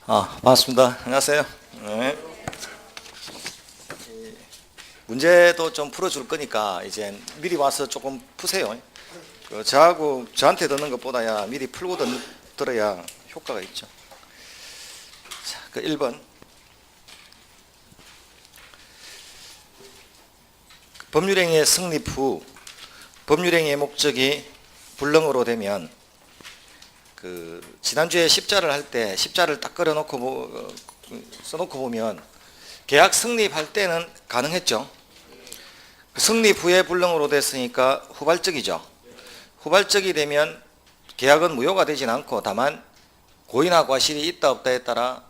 반갑습니다. 안녕하세요. 네. 문제도 좀 풀어줄 거니까 이제 미리 와서 조금 푸세요. 저한테 듣는 것보다야 미리 풀고 들어야 효과가 있죠. 자, 그 1번. 법률행위의 성립 후 법률행위의 목적이 불능으로 되면 지난주에 십자를 할 때 십자를 딱 써놓고 보면 계약 성립할 때는 가능했죠. 성립 후에 불능으로 됐으니까 후발적이죠. 후발적이 되면 계약은 무효가 되진 않고 다만 고의나 과실이 있다 없다에 따라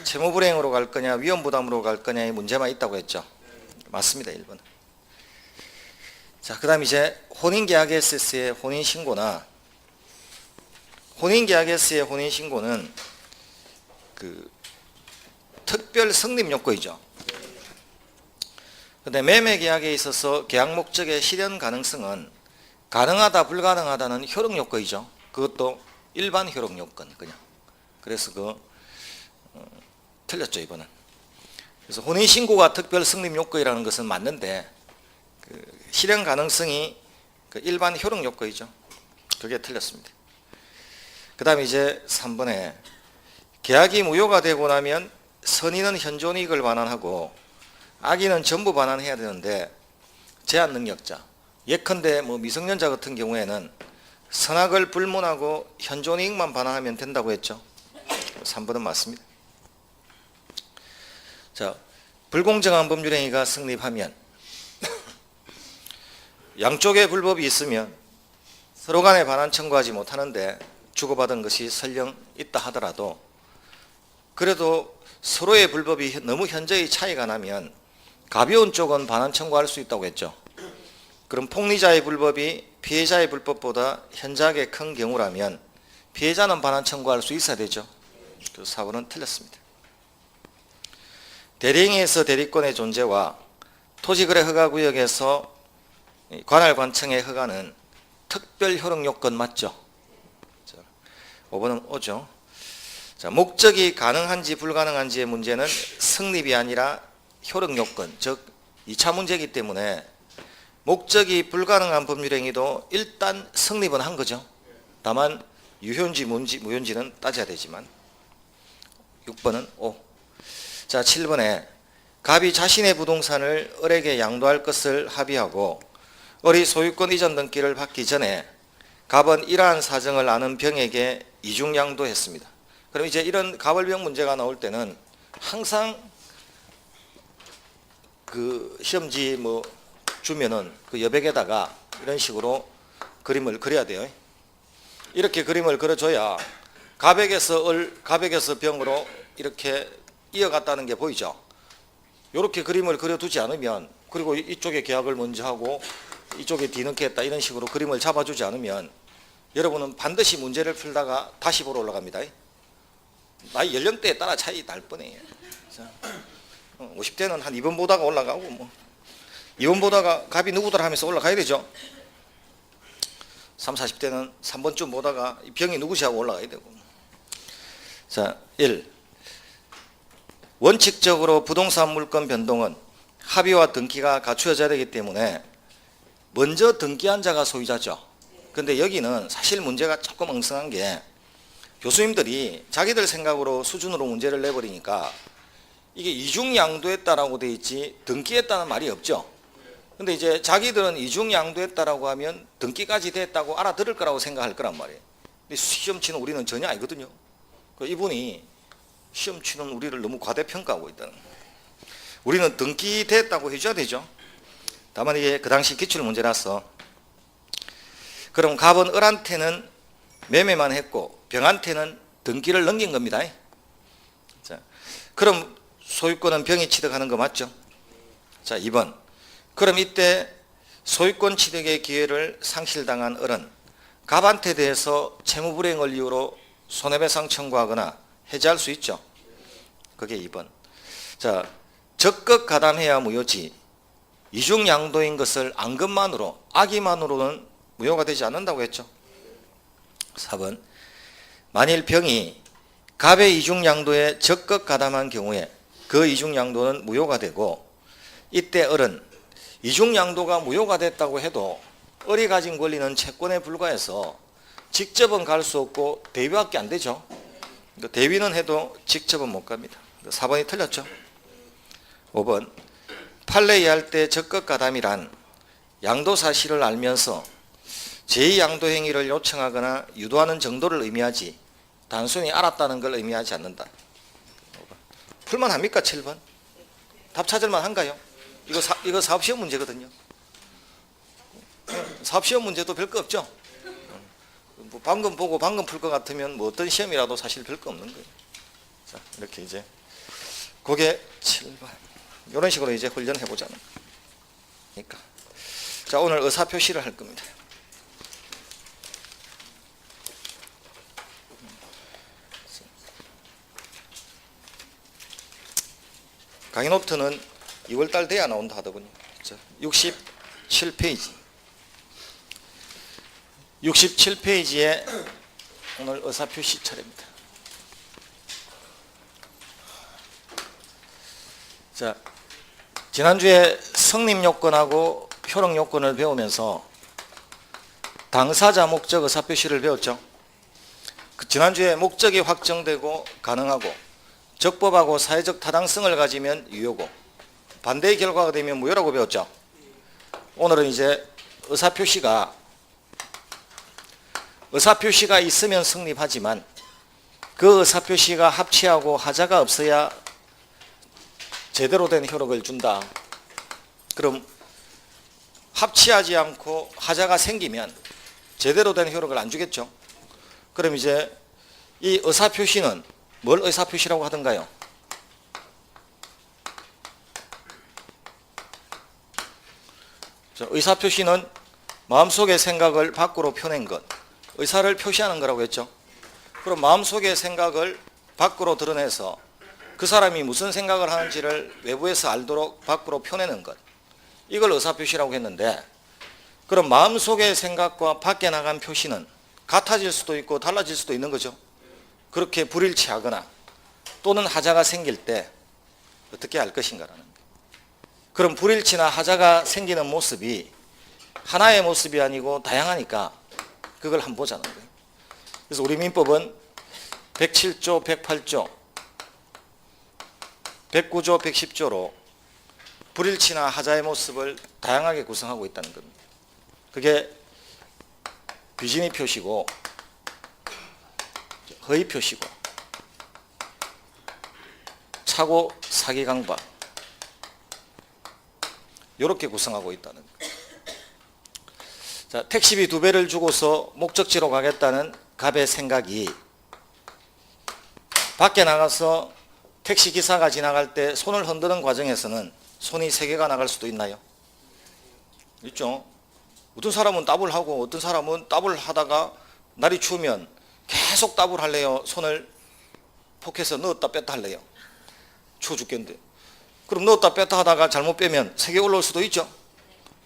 채무불이행으로 갈 거냐 위험부담으로 갈 거냐의 문제만 있다고 했죠. 맞습니다. 1번. 자, 그 다음 이제 혼인계약에서의 혼인신고나 혼인계약에서의 혼인신고는 특별 성립 요건이죠. 근데 매매계약에 있어서 계약 목적의 실현 가능성은 가능하다 불가능하다는 효력 요건이죠. 그것도 일반 효력 요건 그냥. 그래서 틀렸죠 이번은. 그래서 혼인신고가 특별 성립 요건이라는 것은 맞는데 실현 가능성이 일반 효력 요건이죠. 그게 틀렸습니다. 그 다음에 이제 3번에 계약이 무효가 되고 나면 선인은 현존이익을 반환하고 악인은 전부 반환해야 되는데 제한 능력자 예컨대 미성년자 같은 경우에는 선악을 불문하고 현존이익만 반환하면 된다고 했죠. 3번은 맞습니다. 자, 불공정한 법률행위가 성립하면 양쪽에 불법이 있으면 서로 간에 반환 청구하지 못하는데 주고받은 것이 설령 있다 하더라도 그래도 서로의 불법이 너무 현저히 차이가 나면 가벼운 쪽은 반환 청구할 수 있다고 했죠. 그럼 폭리자의 불법이 피해자의 불법보다 현저하게 큰 경우라면 피해자는 반환 청구할 수 있어야 되죠. 그 4번은 틀렸습니다. 대리행위에서 대리권의 존재와 토지거래 허가구역에서 관할관청의 허가는 특별 효력 요건 맞죠? 5번은 오죠. 자, 목적이 가능한지 불가능한지의 문제는 성립이 아니라 효력 요건, 즉 2차 문제이기 때문에 목적이 불가능한 법률행위도 일단 성립은 한 거죠. 다만 유효인지 무효인지는 따져야 되지만 6번은 O. 자, 7번에 갑이 자신의 부동산을 을에게 양도할 것을 합의하고 을이 소유권 이전 등기를 받기 전에 갑은 이러한 사정을 아는 병에게 이중양도했습니다. 그럼 이제 이런 갑을병 문제가 나올 때는 항상 시험지 주면은 여백에다가 이런 식으로 그림을 그려야 돼요. 이렇게 그림을 그려줘야 갑에게서 갑에게서 병으로 이렇게 이어갔다는 게 보이죠. 이렇게 그림을 그려두지 않으면 그리고 이쪽에 계약을 먼저 하고 이쪽에 뒤늦게 했다 이런 식으로 그림을 잡아주지 않으면 여러분은 반드시 문제를 풀다가 다시 보러 올라갑니다. 나이 연령대에 따라 차이 날 뻔해요. 50대는 한 2번 보다가 올라가고 2번 보다가 갑이 누구더라 하면서 올라가야 되죠. 30, 40대는 3번쯤 보다가 병이 누구시 하고 올라가야 되고. 자, 1. 원칙적으로 부동산 물권 변동은 합의와 등기가 갖추어져야 되기 때문에 먼저 등기한 자가 소유자죠. 근데 여기는 사실 문제가 조금 엉성한 게 교수님들이 자기들 생각으로 수준으로 문제를 내버리니까 이게 이중양도했다라고 돼 있지 등기했다는 말이 없죠. 근데 이제 자기들은 이중양도했다라고 하면 등기까지 됐다고 알아들을 거라고 생각할 거란 말이에요. 근데 시험 치는 우리는 전혀 아니거든요. 이분이 시험 치는 우리를 너무 과대평가하고 있다는 거예요. 우리는 등기됐다고 해줘야 되죠. 다만 이게 그 당시 기출문제라서. 그럼 갑은 을한테는 매매만 했고 병한테는 등기를 넘긴 겁니다. 자, 그럼 소유권은 병이 취득하는 거 맞죠? 자, 2번. 그럼 이때 소유권 취득의 기회를 상실당한 을은 갑한테 대해서 채무불이행을 이유로 손해배상 청구하거나 해지할 수 있죠. 그게 2번. 자, 적극 가담해야 무효지 이중양도인 것을 안 것만으로 악의만으로는 무효가 되지 않는다고 했죠. 4번. 만일 병이 갑의 이중양도에 적극 가담한 경우에 그 이중양도는 무효가 되고, 이때 을은 이중양도가 무효가 됐다고 해도 을이 가진 권리는 채권에 불과해서 직접은 갈 수 없고 대위밖에 안 되죠. 대위는 해도 직접은 못 갑니다. 4번이 틀렸죠. 5번, 판례 이해할 때 적극 가담이란 양도 사실을 알면서 제2양도 행위를 요청하거나 유도하는 정도를 의미하지 단순히 알았다는 걸 의미하지 않는다. 풀만 합니까? 7번. 답 찾을만 한가요? 이거 사업시험 문제거든요. 사업시험 문제도 별거 없죠. 뭐 방금 보고 방금 풀 것 같으면 뭐 어떤 시험이라도 사실 별거 없는 거예요. 자, 이렇게 이제 그게 7번. 이런 식으로 이제 훈련해 보자는 거니까. 자, 오늘 의사 표시를 할 겁니다. 강의 노트는 2월달 돼야 나온다 하더군요. 67페이지. 67페이지에 오늘 의사표시 차례입니다. 자, 지난주에 성립요건하고 효력요건을 배우면서 당사자 목적 의사표시를 배웠죠. 지난주에 목적이 확정되고 가능하고 적법하고 사회적 타당성을 가지면 유효고 반대의 결과가 되면 무효라고 배웠죠. 오늘은 이제 의사표시가 있으면 성립하지만 그 의사표시가 합치하고 하자가 없어야 제대로 된 효력을 준다. 그럼 합치하지 않고 하자가 생기면 제대로 된 효력을 안 주겠죠. 그럼 이제 이 의사표시는 뭘 의사표시라고 하던가요? 의사표시는 마음속의 생각을 밖으로 펴낸 것, 의사를 표시하는 거라고 했죠. 그럼 마음속의 생각을 밖으로 드러내서 그 사람이 무슨 생각을 하는지를 외부에서 알도록 밖으로 펴내는 것, 이걸 의사표시라고 했는데, 그럼 마음속의 생각과 밖에 나간 표시는 같아질 수도 있고 달라질 수도 있는 거죠. 그렇게 불일치하거나 또는 하자가 생길 때 어떻게 할 것인가라는 거예요. 그럼 불일치나 하자가 생기는 모습이 하나의 모습이 아니고 다양하니까 그걸 한번 보자는 거예요. 그래서 우리 민법은 107조, 108조, 109조, 110조로 불일치나 하자의 모습을 다양하게 구성하고 있다는 겁니다. 그게 비진의 표시고 허위 표시고 착오, 사기, 강박, 이렇게 구성하고 있다는 거예요. 자, 택시비 2배를 주고서 목적지로 가겠다는 갑의 생각이 밖에 나가서 택시기사가 지나갈 때 손을 흔드는 과정에서는 손이 3개가 나갈 수도 있나요? 있죠. 어떤 사람은 따블 하고 어떤 사람은 따블 하다가 날이 추우면 계속 따블 할래요? 손을 포켓에 넣었다 뺐다 할래요? 추워 죽겠는데. 그럼 넣었다 뺐다 하다가 잘못 빼면 3개 올라올 수도 있죠.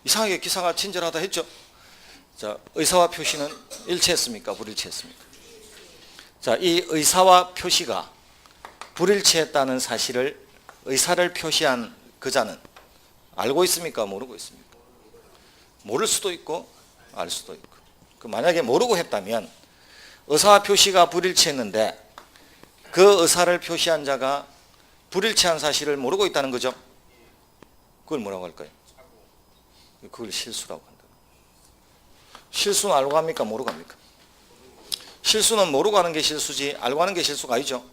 이상하게 기사가 친절하다 했죠. 자, 의사와 표시는 일치했습니까? 불일치했습니까? 자, 이 의사와 표시가 불일치했다는 사실을 의사를 표시한 그자는 알고 있습니까? 모르고 있습니까? 모를 수도 있고 알 수도 있고. 만약에 모르고 했다면 의사와 표시가 불일치했는데 그 의사를 표시한 자가 불일치한 사실을 모르고 있다는 거죠. 그걸 뭐라고 할까요? 그걸 실수라고 한다. 실수는 알고 합니까? 모르고 합니까? 실수는 모르고 하는 게 실수지 알고 하는 게 실수가 아니죠.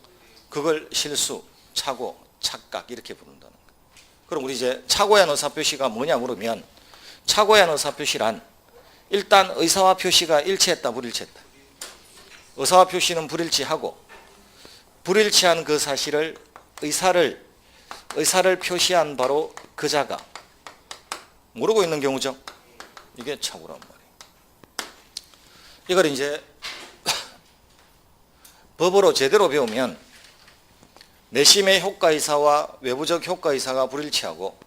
그걸 실수, 착오, 착각 이렇게 부른다는 거예요. 그럼 우리 이제 착오에 한 의사표시가 뭐냐 물으면 착오에 한 의사표시란 일단 의사와 표시가 일치했다 불일치했다. 의사와 표시는 불일치하고 불일치한 그 사실을 의사를 표시한 바로 그자가 모르고 있는 경우죠. 이게 착오란 말이에요. 이걸 이제 법으로 제대로 배우면 내심의 효과이사와 외부적 효과이사가 불일치하고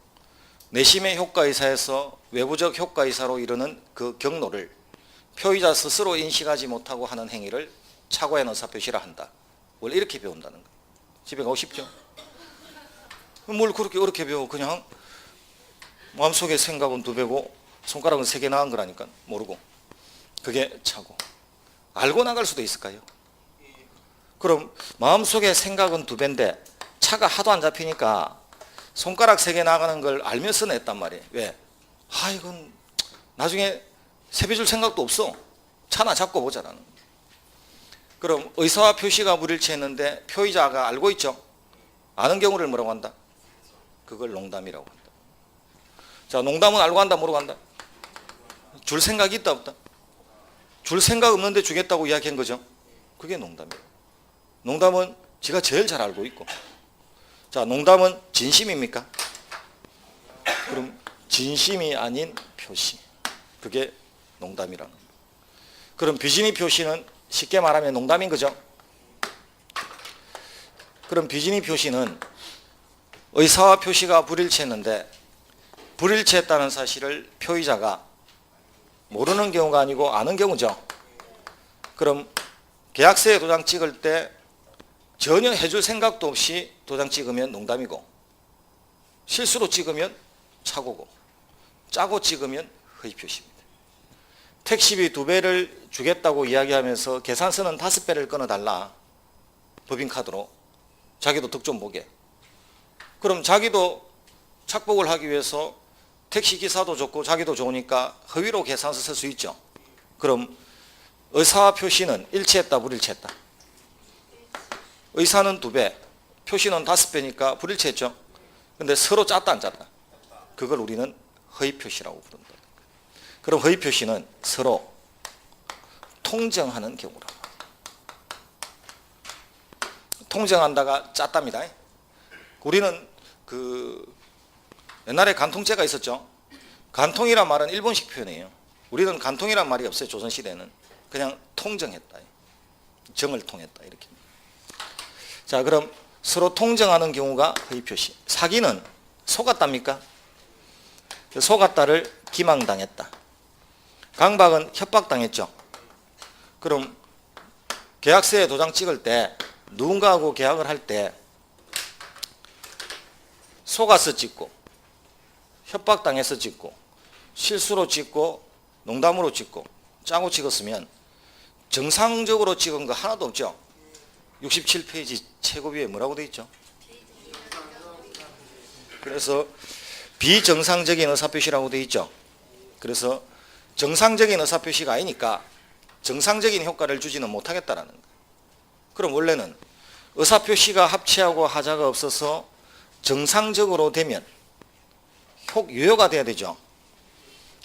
내심의 효과이사에서 외부적 효과이사로 이르는 그 경로를 표의자 스스로 인식하지 못하고 하는 행위를 착오의 의사표시라 한다. 원래 이렇게 배운다는 거예요. 집에 가고 싶죠? 뭘 그렇게 어렵게 배워. 그냥 마음속에 생각은 2배고 손가락은 3개 나간 거라니까. 모르고. 그게 차고. 알고 나갈 수도 있을까요? 그럼 마음속에 생각은 2배인데 차가 하도 안 잡히니까 손가락 3개 나가는 걸 알면서 냈단 말이에요. 왜? 이건 나중에 세배줄 생각도 없어. 차나 잡고 보자라는. 그럼 의사와 표시가 불일치했는데 표의자가 알고 있죠? 아는 경우를 뭐라고 한다? 그걸 농담이라고 한다. 자, 농담은 알고 한다, 모르고 한다? 줄 생각이 있다, 없다? 줄 생각 없는데 주겠다고 이야기한 거죠? 그게 농담이에요. 농담은 지가 제일 잘 알고 있고. 자, 농담은 진심입니까? 그럼 진심이 아닌 표시. 그게 농담이라는 거예요. 그럼 비진의 표시는 쉽게 말하면 농담인 거죠? 그럼 비진의 표시는 의사와 표시가 불일치했는데 불일치했다는 사실을 표의자가 모르는 경우가 아니고 아는 경우죠. 그럼 계약서에 도장 찍을 때 전혀 해줄 생각도 없이 도장 찍으면 농담이고 실수로 찍으면 착오고 짜고 찍으면 허위 표시입니다. 택시비 2배를 주겠다고 이야기하면서 계산서는 5배를 끊어달라. 법인카드로. 자기도 득 좀 보게. 그럼 자기도 착복을 하기 위해서 택시기사도 좋고 자기도 좋으니까 허위로 계산서 쓸 수 있죠. 그럼 의사와 표시는 일치했다, 불일치했다? 의사는 2배, 표시는 5배니까 불일치했죠. 근데 서로 짰다, 안 짰다? 그걸 우리는 허위 표시라고 부른다. 그럼 허위 표시는 서로 통정하는 경우라. 통정한다가 짰답니다. 우리는 옛날에 간통죄가 있었죠. 간통이란 말은 일본식 표현이에요. 우리는 간통이란 말이 없어요. 조선시대는. 그냥 통정했다. 정을 통했다. 이렇게. 자, 그럼 서로 통정하는 경우가 허위 표시. 사기는 속았답니까? 속았다를 기망당했다. 강박은 협박당했죠. 그럼 계약서에 도장 찍을 때 누군가하고 계약을 할 때 속아서 찍고 협박당해서 찍고 실수로 찍고 농담으로 찍고 짜고 찍었으면 정상적으로 찍은 거 하나도 없죠. 67페이지 최고비에 뭐라고 되어 있죠? 그래서 비정상적인 의사표시라고 되어 있죠. 그래서 정상적인 의사표시가 아니니까 정상적인 효과를 주지는 못하겠다라는 거예요. 그럼 원래는 의사표시가 합치하고 하자가 없어서 정상적으로 되면 유효가 돼야 되죠.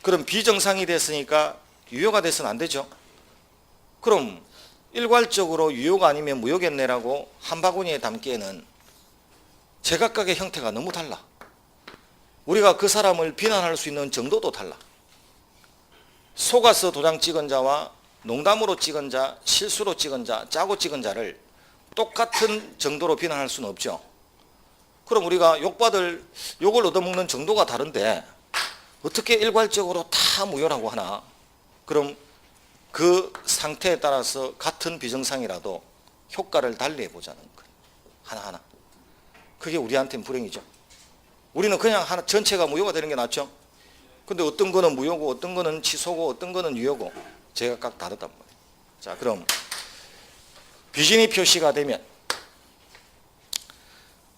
그럼 비정상이 됐으니까 유효가 돼서는 안 되죠. 그럼 일괄적으로 유효가 아니면 무효겠네라고 한 바구니에 담기에는 제각각의 형태가 너무 달라. 우리가 그 사람을 비난할 수 있는 정도도 달라. 속아서 도장 찍은 자와 농담으로 찍은 자, 실수로 찍은 자, 짜고 찍은 자를 똑같은 정도로 비난할 수는 없죠. 그럼 우리가 욕을 얻어먹는 정도가 다른데 어떻게 일괄적으로 다 무효라고 하나? 그럼 그 상태에 따라서 같은 비정상이라도 효과를 달리 해보자는 거예요. 하나하나. 그게 우리한테는 불행이죠. 우리는 그냥 전체가 무효가 되는 게 낫죠. 근데 어떤 거는 무효고 어떤 거는 취소고 어떤 거는 유효고 제각각 다르단 말이에요. 자, 그럼 비진의 표시가 되면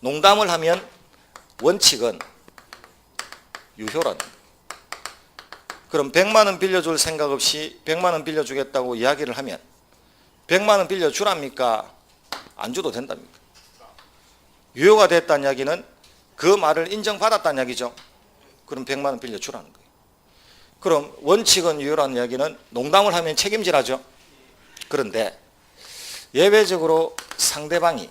농담을 하면 원칙은 유효라는 거예요. 그럼 100만 원 빌려줄 생각 없이 100만 원 빌려주겠다고 이야기를 하면 100만 원 빌려주랍니까? 안 줘도 된답니까? 유효가 됐다는 이야기는 그 말을 인정받았다는 이야기죠. 그럼 100만 원 빌려주라는 거예요. 그럼 원칙은 유효라는 이야기는 농담을 하면 책임지라죠. 그런데 예외적으로 상대방이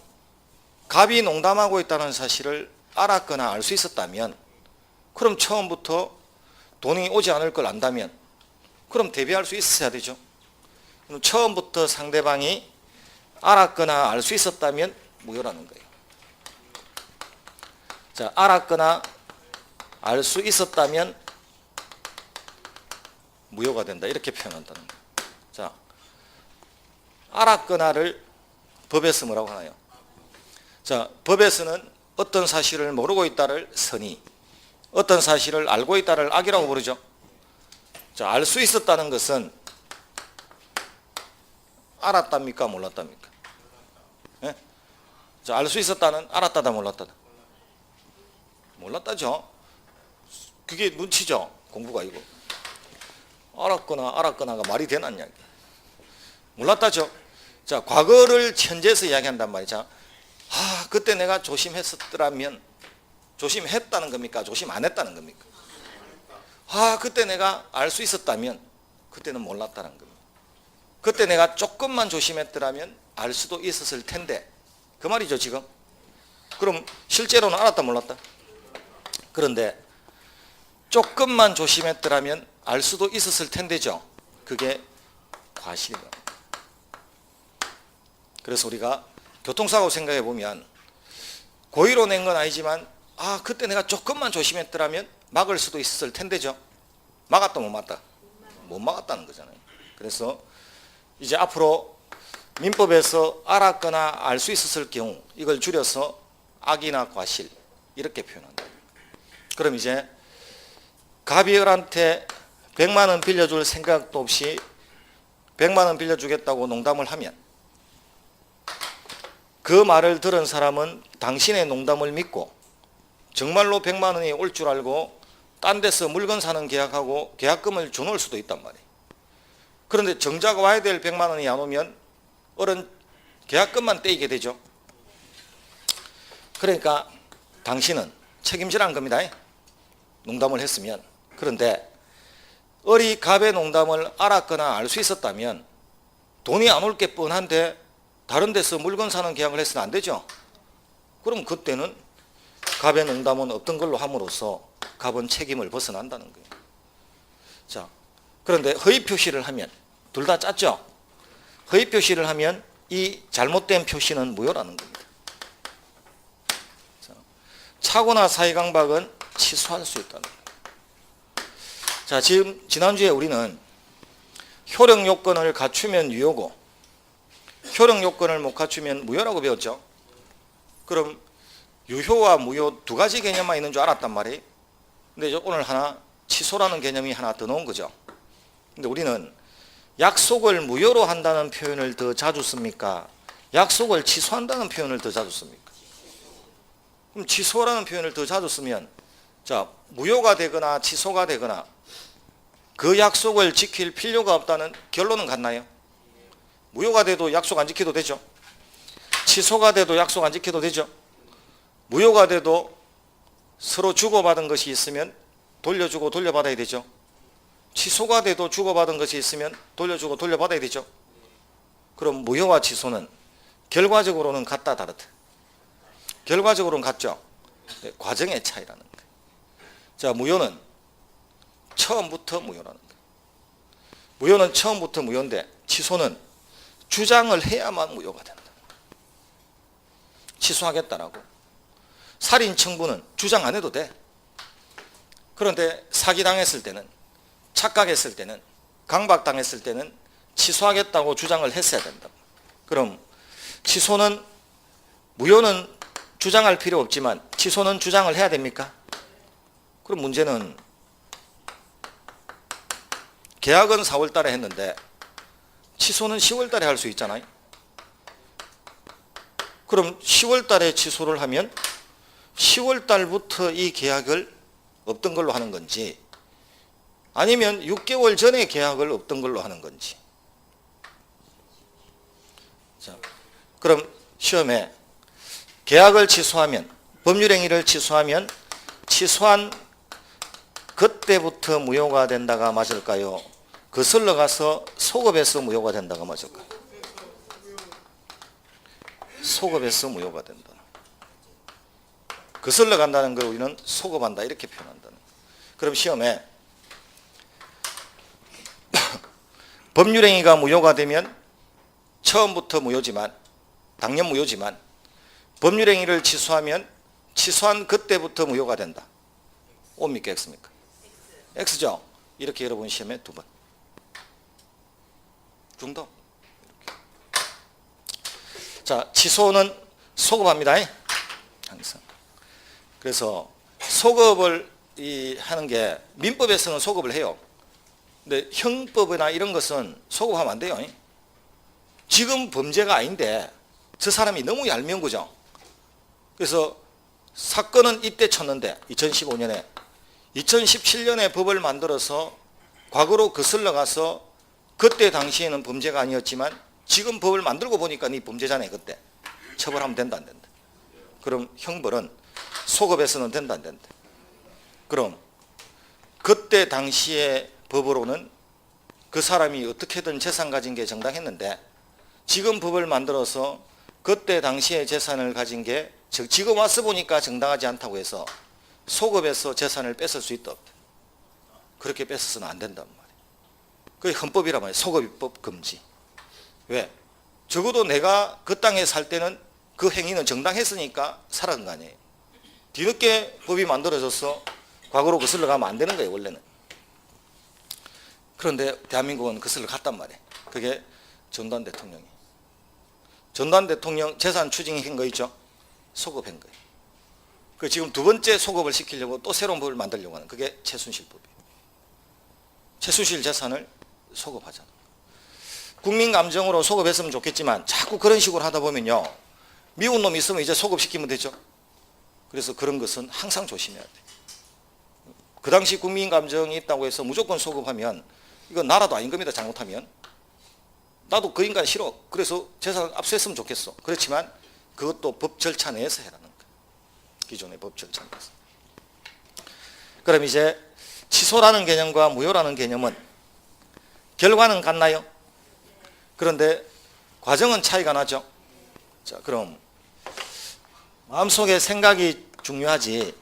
갑이 농담하고 있다는 사실을 알았거나 알 수 있었다면 그럼 처음부터 돈이 오지 않을 걸 안다면 그럼 대비할 수 있어야 되죠. 그럼 처음부터 상대방이 알았거나 알 수 있었다면 무효라는 거예요. 자, 알았거나 알 수 있었다면 무효가 된다. 이렇게 표현한다는 거예요. 자, 알았거나를 법에서 뭐라고 하나요? 자, 법에서는 어떤 사실을 모르고 있다를 선의, 어떤 사실을 알고 있다를 악이라고 부르죠. 자, 알 수 있었다는 것은 알았답니까? 몰랐답니까? 예? 자, 알 수 있었다는 알았다다 몰랐다다? 몰랐다죠. 그게 눈치죠. 공부가 이거. 알았거나가 말이 되나 이야기. 몰랐다죠. 자, 과거를 현재에서 이야기한단 말이죠. 그때 내가 조심했었더라면, 조심했다는 겁니까? 조심 안 했다는 겁니까? 그때 내가 알 수 있었다면, 그때는 몰랐다는 겁니다. 그때 내가 조금만 조심했더라면 알 수도 있었을 텐데, 그 말이죠 지금. 그럼 실제로는 알았다 몰랐다? 그런데 조금만 조심했더라면 알 수도 있었을 텐데죠. 그게 과실이다. 그래서 우리가 교통사고 생각해 보면 고의로 낸 건 아니지만 그때 내가 조금만 조심했더라면 막을 수도 있었을 텐데죠. 막았다 못 막았다? 못 막았다는 거잖아요. 그래서 이제 앞으로 민법에서 알았거나 알 수 있었을 경우 이걸 줄여서 악이나 과실 이렇게 표현한다. 그럼 이제 가비엘한테 100만 원 빌려줄 생각도 없이 100만 원 빌려주겠다고 농담을 하면 그 말을 들은 사람은 당신의 농담을 믿고 정말로 100만 원이 올 줄 알고 딴 데서 물건 사는 계약하고 계약금을 줘놓을 수도 있단 말이에요. 그런데 정작 와야 될 100만 원이 안 오면 얼른 계약금만 떼이게 되죠. 그러니까 당신은 책임지라는 겁니다. 농담을 했으면. 그런데 어리 갑의 농담을 알았거나 알 수 있었다면 돈이 안 올 게 뻔한데 다른 데서 물건 사는 계약을 했으면 안 되죠. 그럼 그때는 갑의 농담은 없던 걸로 함으로써 갑은 책임을 벗어난다는 거예요. 자, 그런데 허위 표시를 하면 둘 다 짰죠. 허위 표시를 하면 이 잘못된 표시는 무효라는 겁니다. 자, 착오나 사기강박은 취소할 수 있다는 거예요. 자, 지난주에 우리는 효력 요건을 갖추면 유효고 효력 요건을 못 갖추면 무효라고 배웠죠. 그럼 유효와 무효 두 가지 개념만 있는 줄 알았단 말이에요. 근데 오늘 하나 취소라는 개념이 하나 더 넣은 거죠. 근데 우리는 약속을 무효로 한다는 표현을 더 자주 씁니까? 약속을 취소한다는 표현을 더 자주 씁니까? 그럼 취소라는 표현을 더 자주 쓰면 자, 무효가 되거나 취소가 되거나 그 약속을 지킬 필요가 없다는 결론은 같나요? 무효가 돼도 약속 안 지켜도 되죠. 취소가 돼도 약속 안 지켜도 되죠. 무효가 돼도 서로 주고받은 것이 있으면 돌려주고 돌려받아야 되죠. 취소가 돼도 주고받은 것이 있으면 돌려주고 돌려받아야 되죠. 그럼 무효와 취소는 결과적으로는 같다 다르다? 결과적으로는 같죠. 과정의 차이라는 거예요. 자, 무효는 처음부터 무효라는 거예요. 무효는 처음부터 무효인데 취소는 주장을 해야만 무효가 된다. 취소하겠다라고. 살인 청부는 주장 안 해도 돼. 그런데 사기당했을 때는, 착각했을 때는, 강박당했을 때는 취소하겠다고 주장을 했어야 된다. 그럼 취소는, 무효는 주장할 필요 없지만 취소는 주장을 해야 됩니까? 그럼 문제는 계약은 4월 달에 했는데 취소는 10월 달에 할 수 있잖아요. 그럼 10월 달에 취소를 하면 10월 달부터 이 계약을 없던 걸로 하는 건지 아니면 6개월 전에 계약을 없던 걸로 하는 건지. 자, 그럼 시험에 계약을 취소하면, 법률행위를 취소하면 취소한 그때부터 무효가 된다가 맞을까요? 거슬러 가서 소급해서 무효가 된다가 맞을까요? 소급해서 무효가 된다. 거슬러 간다는 걸 우리는 소급한다 이렇게 표현한다는. 그럼 시험에 법률행위가 무효가 되면 처음부터 무효지만, 당연 무효지만 법률행위를 취소하면 취소한 그때부터 무효가 된다. O입니까 X입니까? X죠. 이렇게 여러분 시험에 두 번. 중도. 자, 취소는 소급합니다. 항상. 그래서 소급을 하는 게 민법에서는 소급을 해요. 근데 형법이나 이런 것은 소급하면 안 돼요. 지금 범죄가 아닌데 저 사람이 너무 얄미운 거죠. 그래서 사건은 이때 쳤는데 2015년에 2017년에 법을 만들어서 과거로 거슬러 가서 그때 당시에는 범죄가 아니었지만 지금 법을 만들고 보니까 네 범죄자네. 그때 처벌하면 된다 안 된다. 그럼 형벌은 소급해서는 된다 안 된다. 그럼 그때 당시의 법으로는 그 사람이 어떻게든 재산 가진 게 정당했는데 지금 법을 만들어서 그때 당시의 재산을 가진 게 지금 와서 보니까 정당하지 않다고 해서 소급해서 재산을 뺏을 수 있다 없다. 그렇게 뺏어서는 안 된단 말이에요. 그게 헌법이란 말이에요. 소급입법 금지. 왜? 적어도 내가 그 땅에 살 때는 그 행위는 정당했으니까 살아간 거 아니에요. 뒤늦게 법이 만들어져서 과거로 거슬러 가면 안 되는 거예요, 원래는. 그런데 대한민국은 거슬러 갔단 말이에요. 그게 전두환 대통령이. 전두환 대통령 재산 추징한 거 있죠? 소급한 거예요. 그 지금 두 번째 소급을 시키려고 또 새로운 법을 만들려고 하는 그게 최순실법이에요. 최순실 재산을 소급하잖아. 국민 감정으로 소급했으면 좋겠지만 자꾸 그런 식으로 하다 보면요. 미운 놈이 있으면 이제 소급시키면 되죠. 그래서 그런 것은 항상 조심해야 돼. 그 당시 국민 감정이 있다고 해서 무조건 소급하면 이건 나라도 아닌 겁니다. 잘못하면. 나도 그 인간 싫어. 그래서 재산을 압수했으면 좋겠어. 그렇지만 그것도 법 절차 내에서 해라는 거예요. 기존의 법 절차 내에서. 그럼 이제 취소라는 개념과 무효라는 개념은 결과는 같나요? 그런데 과정은 차이가 나죠. 자, 그럼 마음속에 생각이 중요하지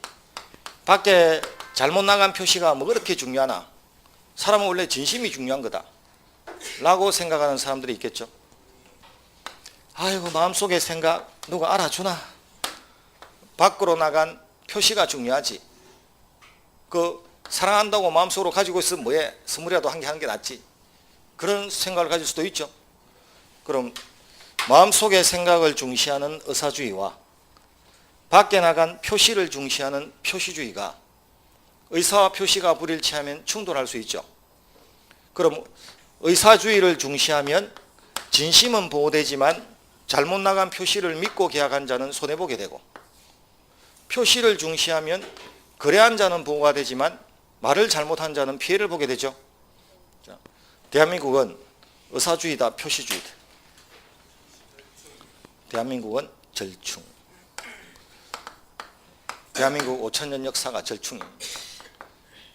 밖에 잘못 나간 표시가 뭐 그렇게 중요하나? 사람은 원래 진심이 중요한 거다 라고 생각하는 사람들이 있겠죠. 아이고 마음속에 생각 누가 알아주나? 밖으로 나간 표시가 중요하지. 그 사랑한다고 마음속으로 가지고 있으면 뭐해? 선물이라도 한 개 하는 게 낫지. 그런 생각을 가질 수도 있죠. 그럼 마음속의 생각을 중시하는 의사주의와 밖에 나간 표시를 중시하는 표시주의가 의사와 표시가 불일치하면 충돌할 수 있죠. 그럼 의사주의를 중시하면 진심은 보호되지만 잘못 나간 표시를 믿고 계약한 자는 손해보게 되고 표시를 중시하면 거래한 자는 보호가 되지만 말을 잘못한 자는 피해를 보게 되죠. 자, 대한민국은 의사주의다 표시주의다. 대한민국은 절충. 대한민국 5천년 역사가 절충입니다.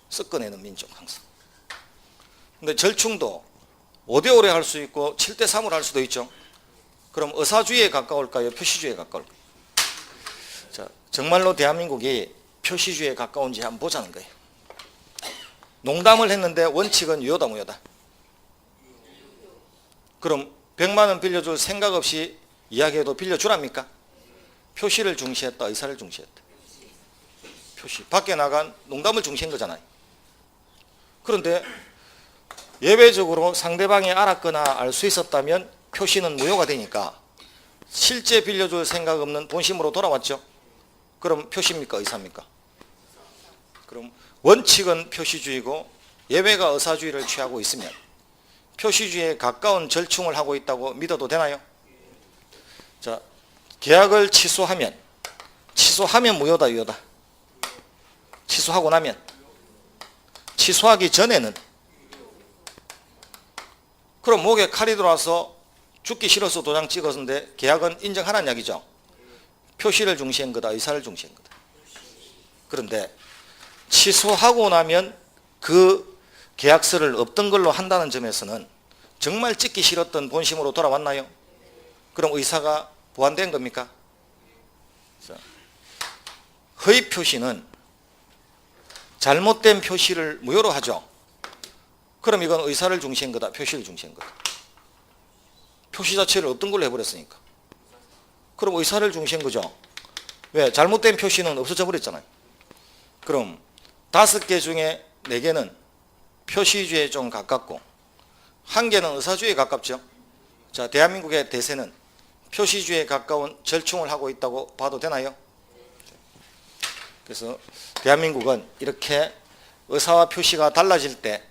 섞어내는 민족 항상. 근데 절충도 5대5로 할 수 있고 7대3으로 할 수도 있죠. 그럼 의사주의에 가까울까요? 표시주의에 가까울까요? 자, 정말로 대한민국이 표시주의에 가까운지 한번 보자는 거예요. 농담을 했는데 원칙은 유효다 무효다? 그럼 100만 원 빌려줄 생각 없이 이야기해도 빌려주랍니까? 표시를 중시했다, 의사를 중시했다. 표시. 밖에 나간 농담을 중시한 거잖아요. 그런데 예외적으로 상대방이 알았거나 알 수 있었다면 표시는 무효가 되니까 실제 빌려줄 생각 없는 본심으로 돌아왔죠. 그럼 표시입니까? 의사입니까? 그럼 원칙은 표시주의고 예외가 의사주의를 취하고 있으면 표시주의에 가까운 절충을 하고 있다고 믿어도 되나요? 자, 계약을 취소하면 무효다 유효다? 취소하고 나면 취소하기 전에는 그럼 목에 칼이 들어와서 죽기 싫어서 도장 찍었는데 계약은 인정하라는 이야기죠. 표시를 중시한 거다 의사를 중시한 거다. 그런데 취소하고 나면 그 계약서를 없던 걸로 한다는 점에서는 정말 찍기 싫었던 본심으로 돌아왔나요? 그럼 의사가 보완된 겁니까? 허위 표시는 잘못된 표시를 무효로 하죠. 그럼 이건 의사를 중시한 거다, 표시를 중시한 거다. 표시 자체를 없던 걸로 해버렸으니까. 그럼 의사를 중시한 거죠. 왜? 잘못된 표시는 없어져 버렸잖아요. 그럼 5개 중에 4개는 표시주의에 좀 가깝고 1개는 의사주의에 가깝죠. 자, 대한민국의 대세는 표시주의에 가까운 절충을 하고 있다고 봐도 되나요? 그래서 대한민국은 이렇게 의사와 표시가 달라질 때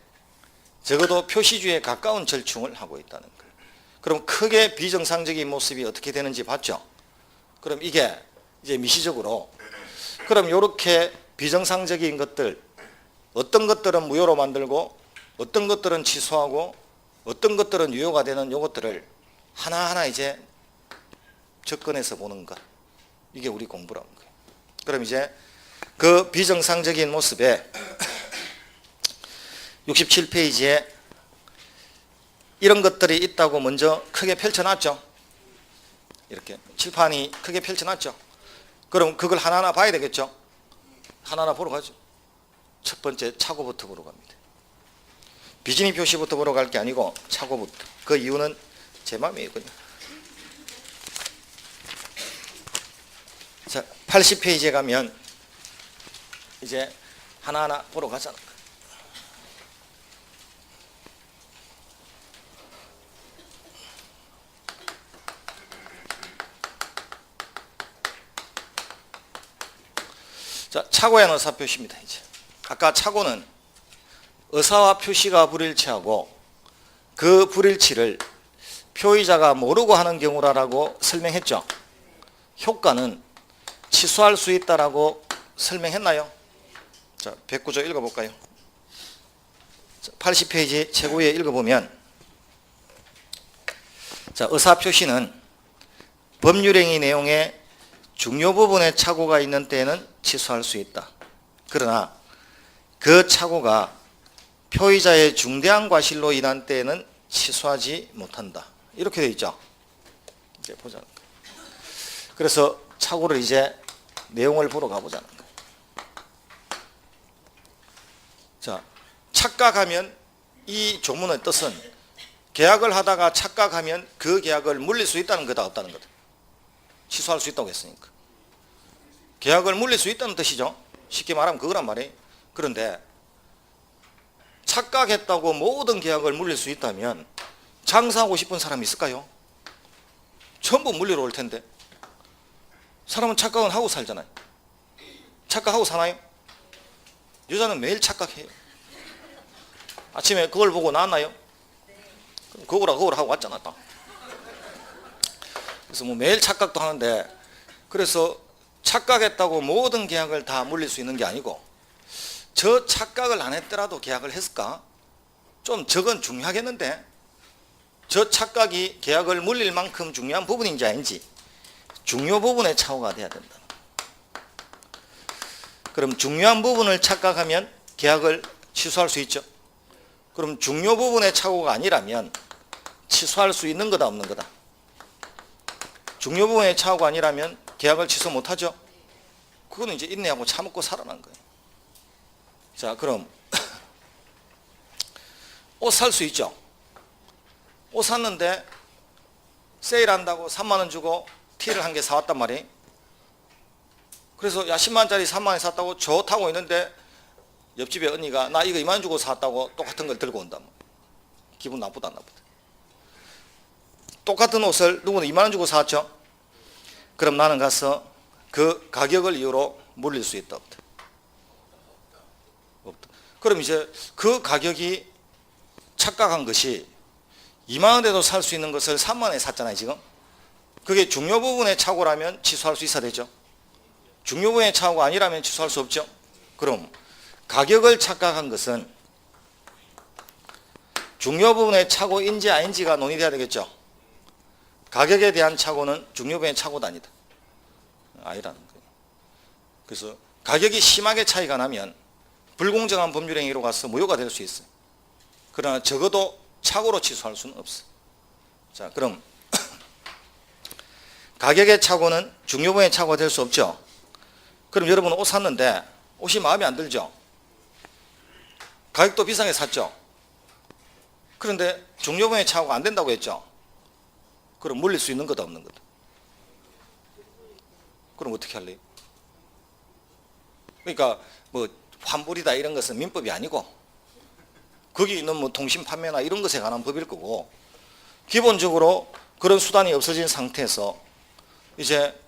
적어도 표시주의에 가까운 절충을 하고 있다는 거예요. 그럼 크게 비정상적인 모습이 어떻게 되는지 봤죠? 그럼 이게 이제 미시적으로 그럼 이렇게 비정상적인 것들 어떤 것들은 무효로 만들고 어떤 것들은 취소하고 어떤 것들은 유효가 되는 요것들을 하나하나 이제 접근해서 보는 것. 이게 우리 공부라는 거예요. 그럼 이제 그 비정상적인 모습에 67페이지에 이런 것들이 있다고 먼저 크게 펼쳐놨죠. 이렇게 칠판이 크게 펼쳐놨죠. 그럼 그걸 하나하나 봐야 되겠죠. 하나하나 보러 가죠. 첫 번째 착오부터 보러 갑니다. 비진이 표시부터 보러 갈 게 아니고 착오부터. 그 이유는 제 마음이거든요. 자, 80페이지에 가면 이제 하나하나 보러 가잖아. 자, 착오의 의사 표시입니다. 이제 아까 착오는 의사와 표시가 불일치하고 그 불일치를 표의자가 모르고 하는 경우라고 설명했죠. 효과는 취소할 수 있다라고 설명했나요? 자, 109조 읽어볼까요? 80페이지 최고위에 읽어보면 자, 의사표시는 법률행위 내용의 중요 부분에 착오가 있는 때에는 취소할 수 있다. 그러나 그 착오가 표의자의 중대한 과실로 인한 때에는 취소하지 못한다. 이렇게 되어 있죠. 이제 보자는 거예요. 그래서 착오를 이제 내용을 보러 가보자는 거예요. 자, 착각하면 이 조문의 뜻은 계약을 하다가 착각하면 그 계약을 물릴 수 있다는 거다 없다는 거다. 취소할 수 있다고 했으니까. 계약을 물릴 수 있다는 뜻이죠. 쉽게 말하면 그거란 말이에요. 그런데 착각했다고 모든 계약을 물릴 수 있다면 장사하고 싶은 사람이 있을까요? 전부 물리러 올 텐데. 사람은 착각은 하고 살잖아요. 착각하고 사나요? 여자는 매일 착각해요. 아침에 그걸 보고 나왔나요? 그거라 하고 왔잖아. 또. 그래서 뭐 매일 착각도 하는데 그래서 착각했다고 모든 계약을 다 물릴 수 있는 게 아니고 저 착각을 안 했더라도 계약을 했을까? 좀 저건 중요하겠는데 저 착각이 계약을 물릴 만큼 중요한 부분인지 아닌지 중요 부분에 착오가 돼야 된다. 그럼 중요한 부분을 착각하면 계약을 취소할 수 있죠. 그럼 중요 부분의 착오가 아니라면 취소할 수 있는 거다 없는 거다. 중요 부분의 착오가 아니라면 계약을 취소 못하죠. 그거는 이제 인내하고 참고 살아난 거예요. 자, 그럼 옷 살 수 있죠. 옷 샀는데 세일한다고 3만 원 주고 티를 한 개 사왔단 말이에요. 그래서 야 10만 원짜리 3만 원에 샀다고 좋다고 있는데 옆집에 언니가 나 이거 2만 원 주고 샀다고 똑같은 걸 들고 온다. 기분 나쁘다 안 나쁘다. 똑같은 옷을 누구는 2만 원 주고 샀죠. 그럼 나는 가서 그 가격을 이유로 물릴 수 있다 없다. 없다. 그럼 이제 그 가격이 착각한 것이 2만 원에도 살 수 있는 것을 3만 원에 샀잖아요 지금. 그게 중요 부분의 착오라면 취소할 수 있어야 되죠. 중요 부분의 착오가 아니라면 취소할 수 없죠. 그럼 가격을 착각한 것은 중요 부분의 착오인지 아닌지가 논의돼야 되겠죠. 가격에 대한 착오는 중요 부분의 착오도 아니다. 아니라는 거예요. 그래서 가격이 심하게 차이가 나면 불공정한 법률행위로 가서 무효가 될 수 있어요. 그러나 적어도 착오로 취소할 수는 없어. 자, 그럼 가격의 착오는 중요 부분의 착오가 될 수 없죠. 그럼 여러분 옷 샀는데 옷이 마음에 안 들죠. 가격도 비싸게 샀죠. 그런데 중요 부분의 착오가 안 된다고 했죠. 그럼 물릴 수 있는 거다 없는 거다. 그럼 어떻게 할래요? 그러니까 뭐 환불이다 이런 것은 민법이 아니고 거기 있는 뭐 통신 판매나 이런 것에 관한 법일 거고 기본적으로 그런 수단이 없어진 상태에서 이제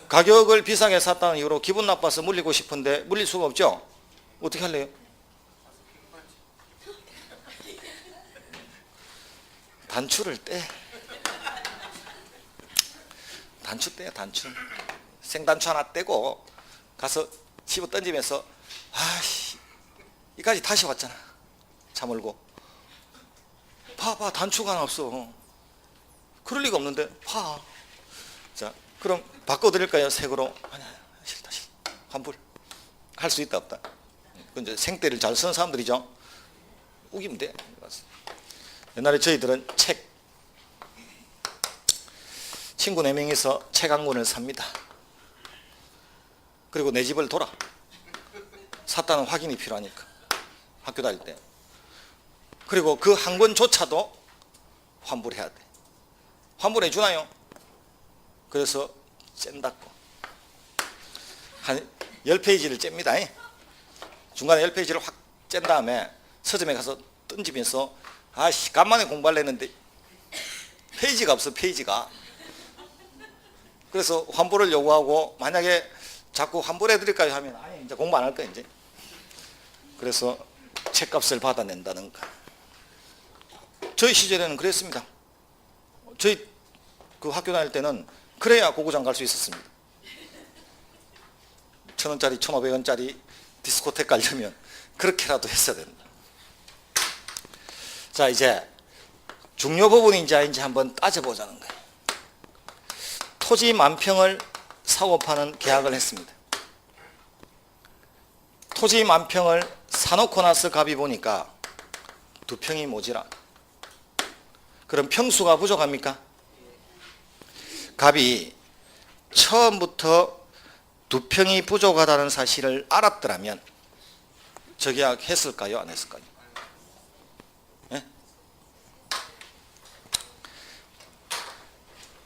가격을 비싸게 샀다는 이유로 기분 나빠서 물리고 싶은데 물릴 수가 없죠. 어떻게 할래요? 단추를 떼. 단추 떼, 단추. 생단추 하나 떼고 가서 집어 던지면서 아씨 이까지 다시 왔잖아. 차 몰고. 봐 단추가 하나 없어. 그럴 리가 없는데 파. 자 그럼 바꿔드릴까요? 색으로. 아니야 싫다. 환불. 할 수 있다 없다. 그 이제 생떼를 잘 쓰는 사람들이죠. 우기면 돼. 옛날에 저희들은 친구 4명이서 책 한 권을 삽니다. 그리고 내 집을 돌아. 샀다는 확인이 필요하니까. 학교 다닐 때. 그리고 그 한 권조차도 환불해야 돼. 환불해 주나요? 그래서 짠다고. 한 10페이지를 잽니다. 중간에 10페이지를 확 짠 다음에 서점에 가서 던지면서 아씨 간만에 공부하려 했는데 페이지가 없어 페이지가. 그래서 환불을 요구하고 만약에 자꾸 환불해 드릴까요 하면 아니 이제 공부 안 할 거야 이제. 그래서 책값을 받아낸다는 거. 저희 시절에는 그랬습니다. 저희 그 학교 다닐 때는 그래야 고구장 갈 수 있었습니다. 1,000원짜리 1,500원짜리 디스코텍 가려면 그렇게라도 했어야 된다. 자 이제 중요 부분인지 아닌지 한번 따져보자는 거예요. 토지 10,000평을 사고 파는 계약을 했습니다. 토지 10,000평을 사놓고 나서 갑이 보니까 2평이 모자라. 그럼 평수가 부족합니까? 갑이 처음부터 2평이 부족하다는 사실을 알았더라면 저 계약 했을까요? 안 했을까요? 네?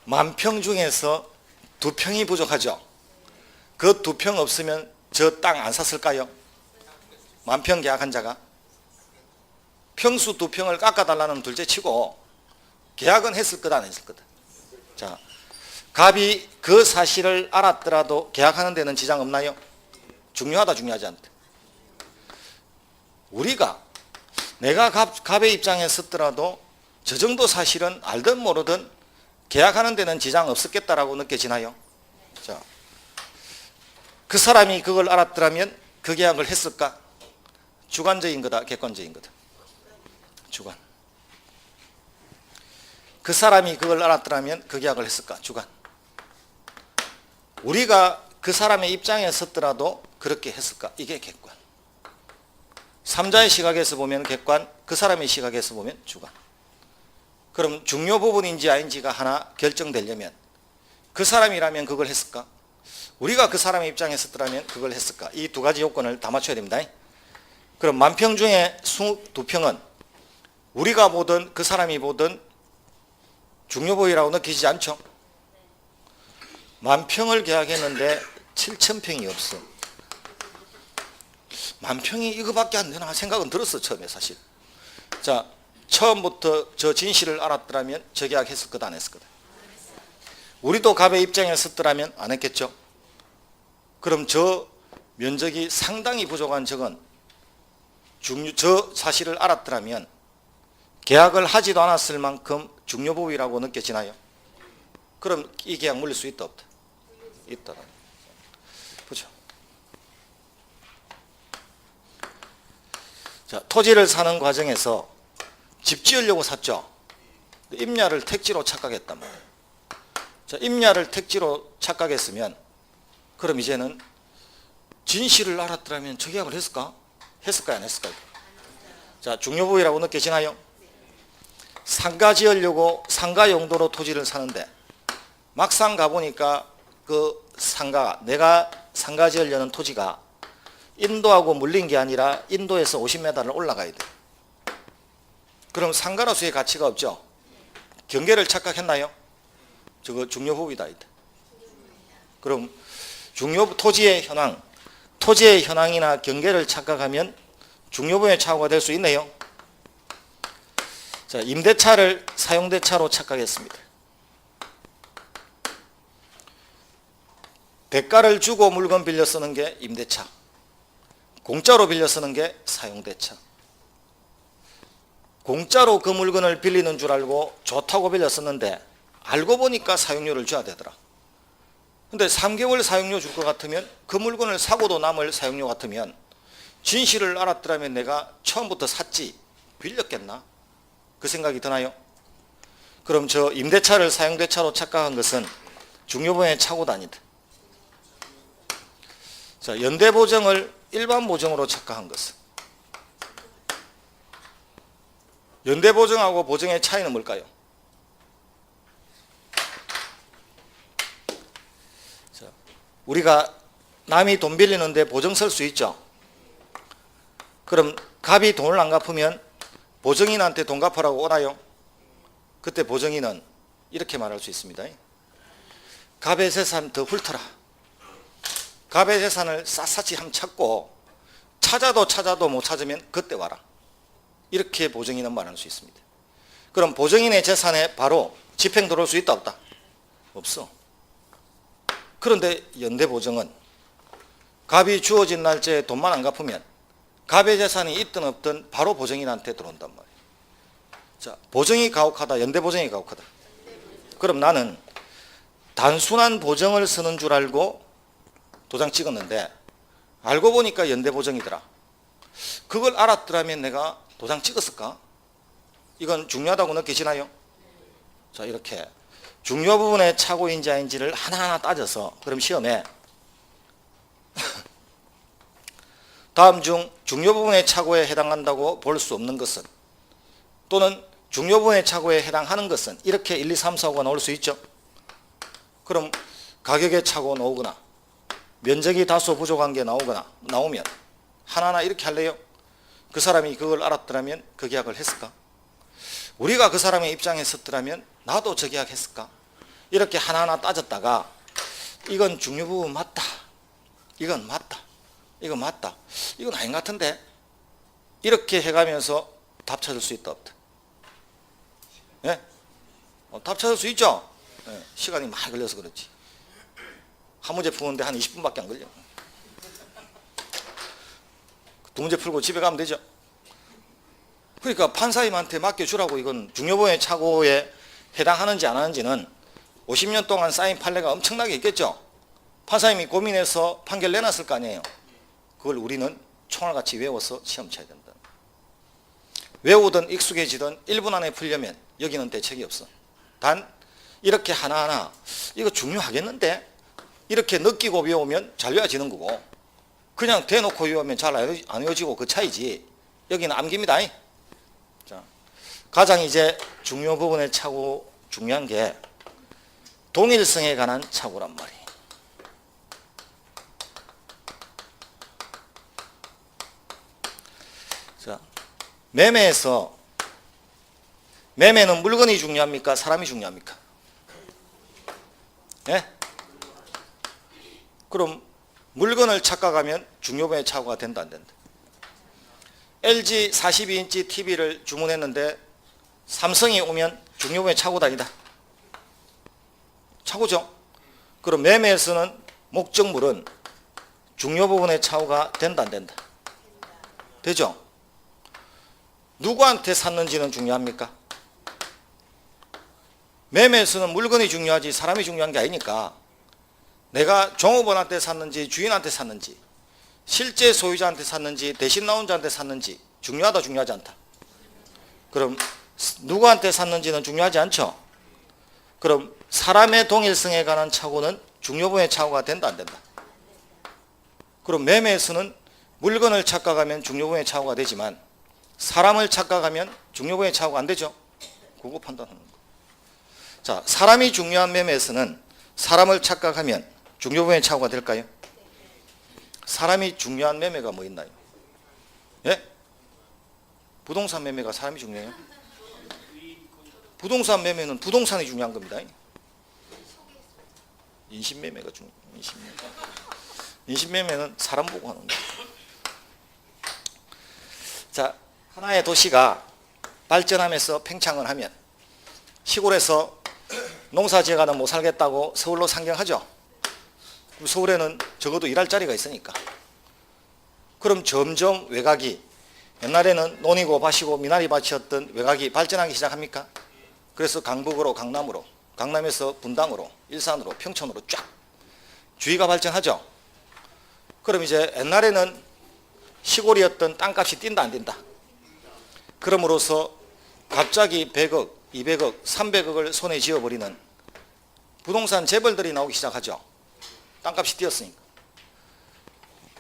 10,000평 중에서 2평이 부족하죠. 그 2평 없으면 저 땅 안 샀을까요? 10,000평 계약한 자가 평수 2평을 깎아달라는 둘째치고 계약은 했을 거다 안 했을 거다. 자, 갑이 그 사실을 알았더라도 계약하는 데는 지장 없나요? 중요하다 중요하지 않다. 우리가 내가 갑의 입장에 섰더라도 저 정도 사실은 알든 모르든 계약하는 데는 지장 없었겠다라고 느껴지나요? 자, 그 사람이 그걸 알았더라면 그 계약을 했을까? 주관적인 거다 객관적인 거다? 주관. 그 사람이 그걸 알았더라면 그 계약을 했을까? 주관. 우리가 그 사람의 입장에 섰더라도 그렇게 했을까? 이게 객관. 3자의 시각에서 보면 객관, 그 사람의 시각에서 보면 주관. 그럼 중요 부분인지 아닌지가 하나 결정되려면 그 사람이라면 그걸 했을까? 우리가 그 사람의 입장에 섰더라면 그걸 했을까? 이 두 가지 요건을 다 맞춰야 됩니다. 그럼 10,000평 중에 22평은 우리가 보든 그 사람이 보든 중요보이라고 느끼지 않죠? 10,000평을 계약했는데 7,000평이 없어. 10,000평이 이거밖에 안 되나 생각은 들었어 처음에 사실. 자, 처음부터 저 진실을 알았더라면 저 계약했을 거다 안 했을 거다? 우리도 갑의 입장에 섰더라면 안 했겠죠? 그럼 저 면적이 상당히 부족한 적은 저 사실을 알았더라면 계약을 하지도 않았을 만큼 중요보이라고 느껴지나요? 그럼 이 계약 물릴 수 있다 없다? 있다. 보죠. 자, 토지를 사는 과정에서 집 지으려고 샀죠. 임야를 택지로 착각했단 말이에요. 자, 임야를 택지로 착각했으면 그럼 이제는 진실을 알았더라면 저 계약을 했을까? 했을까요? 안 했을까요? 자, 중요보이라고 느껴지나요? 상가 지으려고 상가 용도로 토지를 사는데 막상 가보니까 그 상가, 내가 상가 지으려는 토지가 인도하고 물린 게 아니라 인도에서 50m를 올라가야 돼. 그럼 상가로서의 가치가 없죠. 경계를 착각했나요? 저거 중요보이다. 그럼 토지의 현황이나 경계를 착각하면 중요보의 착오가 될 수 있네요. 자, 임대차를 사용대차로 착각했습니다. 대가를 주고 물건 빌려 쓰는 게 임대차, 공짜로 빌려 쓰는 게 사용대차. 공짜로 그 물건을 빌리는 줄 알고 좋다고 빌려 썼는데 알고 보니까 사용료를 줘야 되더라. 근데 3개월 사용료 줄 것 같으면, 그 물건을 사고도 남을 사용료 같으면 진실을 알았더라면 내가 처음부터 샀지 빌렸겠나? 그 생각이 드나요? 그럼 저 임대차를 사용대차로 착각한 것은 중요보행의 착오도 아니다. 자, 연대보증을 일반보증으로 착각한 것은, 연대보증하고 보증의 차이는 뭘까요? 자, 우리가 남이 돈 빌리는데 보증 쓸 수 있죠. 그럼 갑이 돈을 안 갚으면 보증인한테 돈 갚으라고 오나요? 그때 보증인은 이렇게 말할 수 있습니다. 갑의 재산 더 훑어라. 갑의 재산을 샅샅이 한번 찾고 찾아도 못 찾으면 그때 와라. 이렇게 보증인은 말할 수 있습니다. 그럼 보증인의 재산에 바로 집행 들어올 수 있다 없다? 없어. 그런데 연대보증은 갑이 주어진 날짜에 돈만 안 갚으면 갑의 재산이 있든 없든 바로 보증인한테 들어온단 말이에요. 자, 보증이 가혹하다, 연대보증이 가혹하다. 그럼 나는 단순한 보증을 쓰는 줄 알고 도장 찍었는데 알고 보니까 연대보증이더라. 그걸 알았더라면 내가 도장 찍었을까? 이건 중요하다고 느끼시나요? 자, 이렇게 중요 부분의 착오인지 아닌지를 하나하나 따져서, 그럼 시험에 다음 중 중요 부분의 착오에 해당한다고 볼 수 없는 것은, 또는 중요 부분의 착오에 해당하는 것은, 이렇게 1, 2, 3, 4호가 나올 수 있죠. 그럼 가격의 착오가 나오거나 면적이 다소 부족한 게 나오면 하나하나 이렇게 할래요? 그 사람이 그걸 알았더라면 그 계약을 했을까? 우리가 그 사람의 입장에 섰더라면 나도 저 계약 했을까? 이렇게 하나하나 따졌다가 이건 중요 부분 맞다, 이건 맞다, 이건 맞다, 이건 아닌 것 같은데, 이렇게 해가면서 답 찾을 수 있다 없다? 예? 답 찾을 수 있죠? 예, 시간이 많이 걸려서 그렇지. 한 문제 푸는데 한 20분밖에 안 걸려. 두 문제 풀고 집에 가면 되죠. 그러니까 판사님한테 맡겨주라고. 이건 중요보행의 착오에 해당하는지 안 하는지는 50년 동안 쌓인 판례가 엄청나게 있겠죠. 판사님이 고민해서 판결 내놨을 거 아니에요. 그걸 우리는 총알같이 외워서 시험 쳐야 된다. 외우든 익숙해지든 1분 안에 풀려면 여기는 대책이 없어. 단 이렇게 하나하나 이거 중요하겠는데 이렇게 느끼고 외우면 잘 외워지는 거고, 그냥 대놓고 외우면 잘 안 외워지고 그 차이지. 여기는 암기입니다. 자, 가장 이제 중요 부분의 착오, 중요한 게 동일성에 관한 착오란 말이에요. 자, 매매는 물건이 중요합니까? 사람이 중요합니까? 예? 그럼 물건을 착각하면 중요부의 착오가 된다 안 된다? LG 42인치 TV를 주문했는데 삼성이 오면 중요부의 착오다 아니다? 착오죠. 그럼 매매에서는 목적물은 중요 부분의 착오가 된다 안 된다? 되죠. 누구한테 샀는지는 중요합니까? 매매에서는 물건이 중요하지 사람이 중요한 게 아니니까, 내가 종업원한테 샀는지 주인한테 샀는지 실제 소유자한테 샀는지 대신 나온 자한테 샀는지 중요하다 중요하지 않다? 그럼 누구한테 샀는지는 중요하지 않죠. 그럼 사람의 동일성에 관한 착오는 중요부의 착오가 된다 안 된다? 그럼 매매에서는 물건을 착각하면 중요부의 착오가 되지만 사람을 착각하면 중요부의 착오가 안 되죠. 그거 판단하는 거. 자, 사람이 중요한 매매에서는 사람을 착각하면 중요부의 착오가 될까요? 사람이 중요한 매매가 뭐 있나요? 예? 부동산 매매가 사람이 중요해요? 부동산 매매는 부동산이 중요한 겁니다. 인신매매가 중요해요. 인신매매는 사람 보고 하는 거예요. 자, 하나의 도시가 발전하면서 팽창을 하면 시골에서 농사 지어가는 못 살겠다고 서울로 상경하죠. 서울에는 적어도 일할 자리가 있으니까. 그럼 점점 외곽이, 옛날에는 논이고 밭이고 미나리 밭이었던 외곽이 발전하기 시작합니까? 그래서 강북으로, 강남으로, 강남에서 분당으로, 일산으로, 평촌으로 쫙 주위가 발전하죠. 그럼 이제 옛날에는 시골이었던 땅값이 뛴다 안 뛴다? 그럼으로써 갑자기 100억, 200억, 300억을 손에 쥐어버리는 부동산 재벌들이 나오기 시작하죠. 땅값이 뛰었으니까.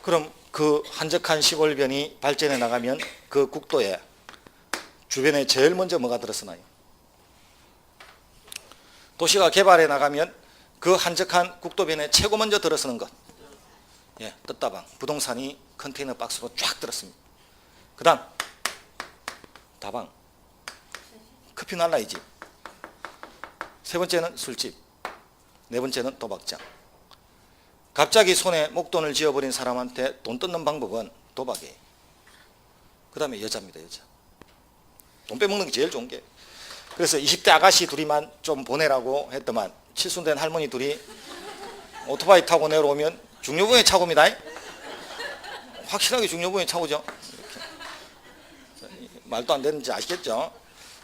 그럼 그 한적한 시골변이 발전해 나가면 그 국도에 주변에 제일 먼저 뭐가 들어서나요? 도시가 개발해 나가면 그 한적한 국도변에 최고 먼저 들어서는 것. 예, 떴다방. 부동산이 컨테이너 박스로 쫙 들었습니다. 그 다음 다방. 커피 날라이지. 세 번째는 술집. 네 번째는 도박장. 갑자기 손에 목돈을 쥐어버린 사람한테 돈 뜯는 방법은 도박이에요. 그 다음에 여자입니다. 여자. 돈 빼먹는 게 제일 좋은 게. 그래서 20대 아가씨 둘이만 좀 보내라고 했더만 칠순된 할머니 둘이 오토바이 타고 내려오면 중요부에 차고입니다. 확실하게 중요부에 차고죠. 이렇게. 말도 안 되는지 아시겠죠?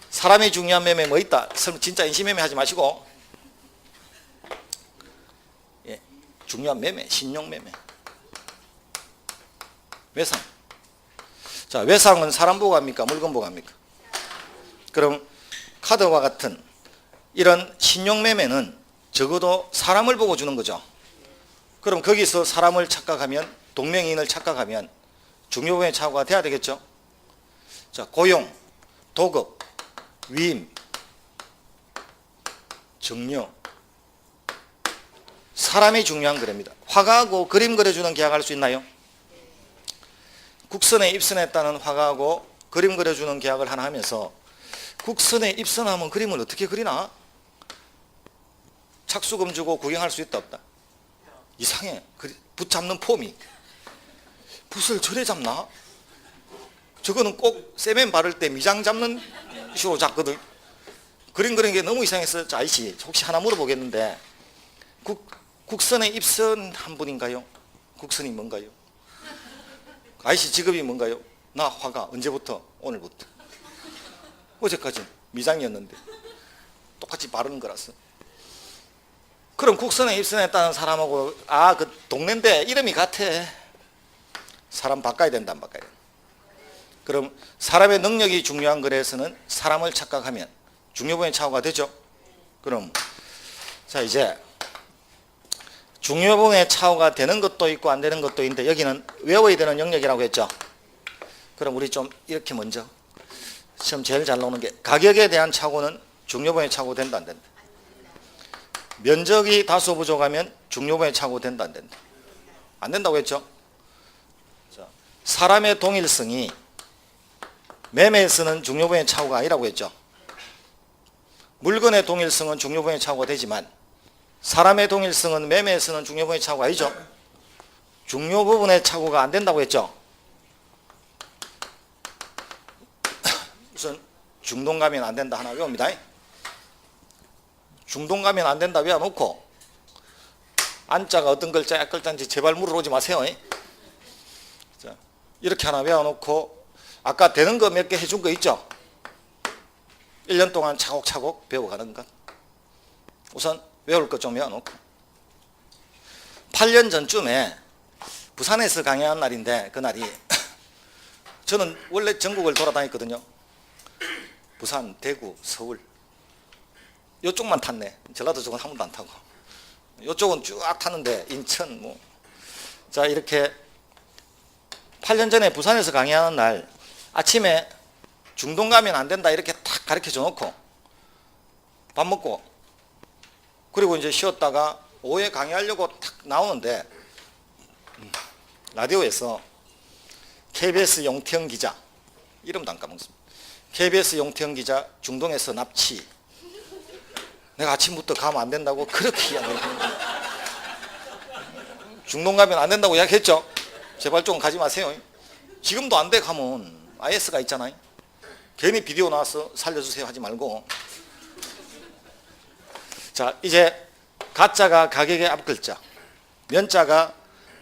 사람이 중요한 매매 뭐 있다. 진짜 인신매매 하지 마시고, 예, 중요한 매매, 신용매매. 외상. 자, 외상은 사람 보고 합니까? 물건 보고 합니까? 그럼 카드와 같은 이런 신용매매는 적어도 사람을 보고 주는 거죠. 그럼 거기서 사람을 착각하면, 동명이인을 착각하면 중요부의 착오가 돼야 되겠죠. 자, 고용, 도급, 위임, 정려. 사람이 중요한 거랍니다. 화가하고 그림 그려주는 계약할 수 있나요? 국선에 입선했다는 화가하고 그림 그려주는 계약을 하나 하면서 국선에 입선하면 그림을 어떻게 그리나? 착수금 주고 구경할 수 있다 없다? 이상해. 붓 잡는 폼이. 붓을 저래 잡나? 저거는 꼭 세면 바를 때 미장 잡는 식으로 잡거든. 그림 그리는 게 너무 이상해서 아이씨 혹시 하나 물어보겠는데, 국선에 입선한 분인가요? 국선이 뭔가요? 아이씨 직업이 뭔가요? 나 화가. 언제부터? 오늘부터. 어제까지 미장이었는데 똑같이 바르는 거라서. 그럼 국선에 입선했다는 사람하고 그 동네인데 이름이 같아. 사람 바꿔야 된다 안 바꿔야 된다? 그럼 사람의 능력이 중요한 거래에서는 사람을 착각하면 중요부의 착오가 되죠. 그럼 자, 이제 중요부의 착오가 되는 것도 있고 안 되는 것도 있는데 여기는 외워야 되는 영역이라고 했죠. 그럼 우리 좀 이렇게 먼저 시험 제일 잘 나오는 게 가격에 대한 착오는 중요부의 착오 된다 안 된다? 면적이 다소 부족하면 중요부의 착오 된다 안 된다? 안 된다고 했죠. 자, 사람의 동일성이 매매에서는 중요부의 착오가 아니라고 했죠. 물건의 동일성은 중요부의 착오가 되지만 사람의 동일성은 매매에서는 중요부의 착오가 아니죠. 중요 부분의 착오가 안 된다고 했죠. 우선 중동 가면 안 된다 하나 외웁니다. 중동 가면 안 된다 외워놓고 안자가 어떤 글자, 글자인지 제발 물어보지 마세요. 자, 이렇게 하나 외워놓고 아까 되는 거 몇 개 해준 거 있죠. 1년 동안 차곡차곡 배워가는 것. 우선 외울 것 좀 외워놓고 8년 전쯤에 부산에서 강의한 날인데 그날이 저는 원래 전국을 돌아다녔거든요. 부산, 대구, 서울 이쪽만 탔네. 전라도 쪽은 한 번도 안 타고 이쪽은 쭉 탔는데 인천 뭐. 자, 이렇게 8년 전에 부산에서 강의하는 날 아침에 중동 가면 안 된다 이렇게 탁 가르쳐 놓고 밥 먹고 그리고 이제 쉬었다가 오후에 강의하려고 탁 나오는데 라디오에서 KBS 용태영 기자, 이름도 안 까먹습니다. KBS 용태영 기자 중동에서 납치. 내가 아침부터 가면 안 된다고 그렇게 이야기했는데 중동 가면 안 된다고 이야기했죠. 제발 좀 가지 마세요. 지금도 안 돼 가면 IS가 있잖아요. 괜히 비디오 나와서 살려주세요 하지 말고. 자, 이제 가짜가 가격의 앞글자. 면자가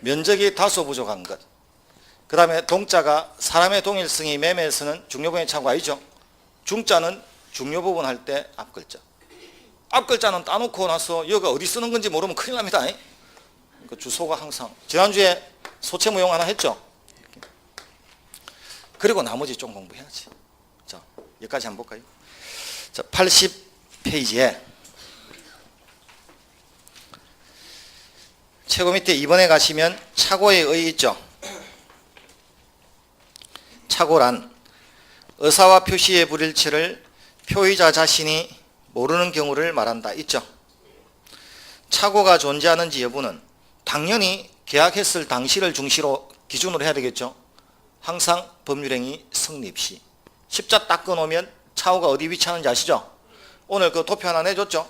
면적이 다소 부족한 것. 그 다음에 동자가 사람의 동일성이 매매에서는 중요부분의 착오가 아니죠. 중자는 중요부분 할 때 앞글자. 앞글자는 따놓고 나서 여기가 어디 쓰는 건지 모르면 큰일 납니다. 그 주소가 항상. 지난주에 소체무용 하나 했죠. 그리고 나머지 좀 공부해야지. 자, 여기까지 한번 볼까요? 자, 80페이지에 최고 밑에 2번에 가시면 착오의 의 있죠. 착오란 의사와 표시의 불일치를 표의자 자신이 모르는 경우를 말한다. 있죠. 착오가 존재하는지 여부는 당연히 계약했을 당시를 중시로 기준으로 해야 되겠죠. 항상 법률행위 성립 시. 십자 딱 끊어놓으면 착오가 어디 위치하는지 아시죠? 오늘 그 도표 하나 내줬죠?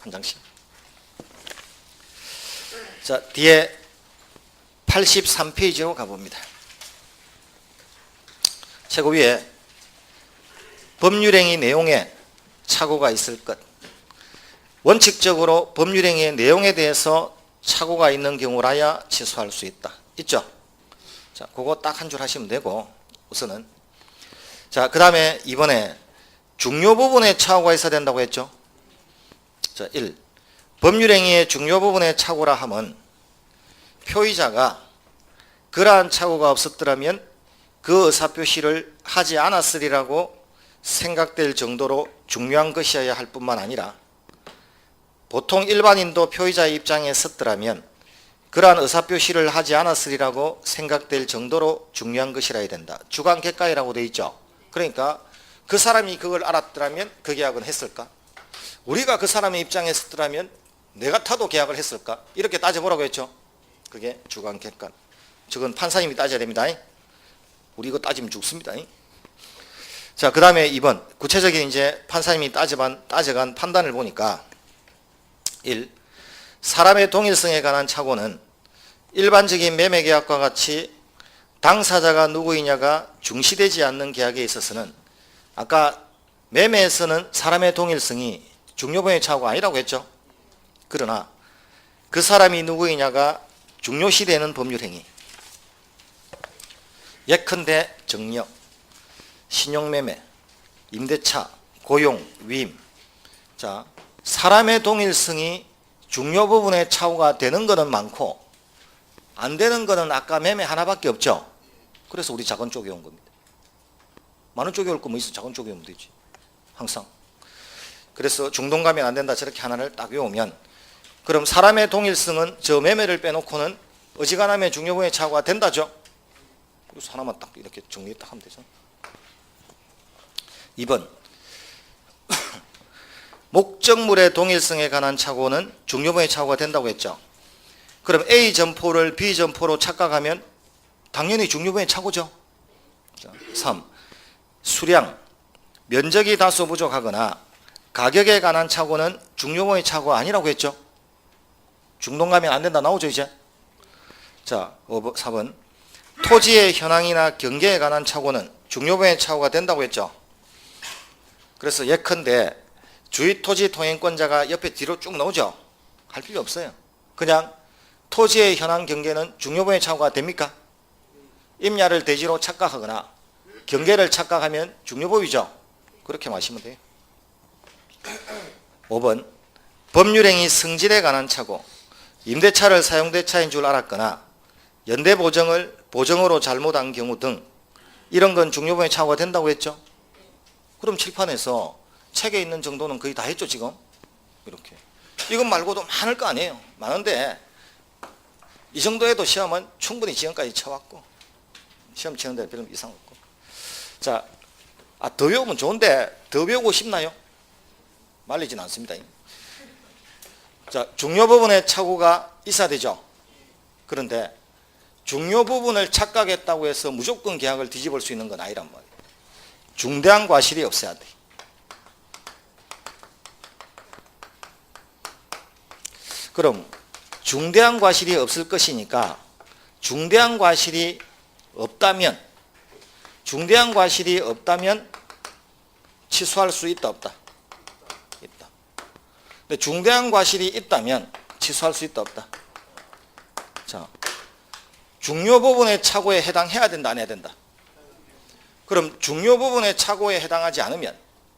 한 장씩. 자, 뒤에 83페이지로 가봅니다. 최고위에 법률행위 내용에 착오가 있을 것. 원칙적으로 법률행위의 내용에 대해서 착오가 있는 경우라야 취소할 수 있다. 있죠? 자, 그거 딱 한 줄 하시면 되고, 우선은. 자, 그 다음에 이번에 중요 부분에 착오가 있어야 된다고 했죠? 자, 1. 법률행위의 중요 부분에 착오라 함은 표의자가 그러한 착오가 없었더라면 그 의사표시를 하지 않았으리라고 생각될 정도로 중요한 것이어야 할 뿐만 아니라 보통 일반인도 표의자의 입장에 섰더라면 그러한 의사표시를 하지 않았으리라고 생각될 정도로 중요한 것이라 해야 된다. 주관객관이라고 되어 있죠. 그러니까 그 사람이 그걸 알았더라면 그 계약은 했을까? 우리가 그 사람의 입장에 섰더라면 내 같아도 계약을 했을까? 이렇게 따져보라고 했죠. 그게 주관객관. 저건 판사님이 따져야 됩니다. 우리 이거 따지면 죽습니다. 자, 그 다음에 2번. 구체적인 이제 판사님이 따져간 판단을 보니까 1. 사람의 동일성에 관한 착오는 일반적인 매매계약과 같이 당사자가 누구이냐가 중시되지 않는 계약에 있어서는 아까 매매에서는 사람의 동일성이 중요부분의 착오가 아니라고 했죠. 그러나 그 사람이 누구이냐가 중요시되는 법률행위. 예컨대 정력, 신용매매, 임대차, 고용, 위임. 자, 사람의 동일성이 중요 부분의 착오가 되는 것은 많고 안 되는 것은 아까 매매 하나밖에 없죠. 그래서 우리 작은 쪽에 온 겁니다. 많은 쪽에 올 거면 있어 작은 쪽에 오면 되지. 항상. 그래서 중동 가면 안 된다 저렇게 하나를 딱 외우면 그럼 사람의 동일성은 저 매매를 빼놓고는 어지간하면 중요 부분의 착오가 된다죠. 그래서 하나만 딱 이렇게 정리 딱 하면 되죠. 2번. 목적물의 동일성에 관한 착오는 중요부분의 착오가 된다고 했죠. 그럼 A 점포를 B 점포로 착각하면 당연히 중요부분의 착오죠. 3. 수량, 면적이 다소 부족하거나 가격에 관한 착오는 중요부분의 착오가 아니라고 했죠. 중동 가면 안 된다 나오죠 이제. 자, 4번. 토지의 현황이나 경계에 관한 착오는 중요부분의 착오가 된다고 했죠. 그래서 예컨대 주의토지 통행권자가 옆에 뒤로 쭉 나오죠. 할 필요 없어요. 그냥 토지의 현황 경계는 중요부분의 착오가 됩니까? 임야를 대지로 착각하거나 경계를 착각하면 중요법이죠. 그렇게 마시면 돼요. 5번. 법률행위 성질에 관한 착오. 임대차를 사용대차인 줄 알았거나 보정으로 잘못한 경우 등 이런 건 중요부분의 착오가 된다고 했죠. 그럼 칠판에서 책에 있는 정도는 거의 다 했죠 지금. 이렇게. 이것 말고도 많을 거 아니에요. 많은데 이 정도에도 시험은 충분히 지금까지 쳐왔고 시험 치는 데 별로 이상 없고. 자, 더 배우면 좋은데 더 배우고 싶나요? 말리진 않습니다. 자, 중요 부분의 착오가 있어야 되죠. 그런데 중요 부분을 착각했다고 해서 무조건 계약을 뒤집을 수 있는 건 아니란 말이에요. 중대한 과실이 없어야 돼. 그럼 중대한 과실이 없을 것이니까 중대한 과실이 없다면 취소할 수 있다 없다? 있다. 근데 중대한 과실이 있다면 취소할 수 있다 없다? 자, 중요 부분의 착오에 해당해야 된다, 안 해야 된다? 그럼 중요 부분의 착오에 해당하지 않으면,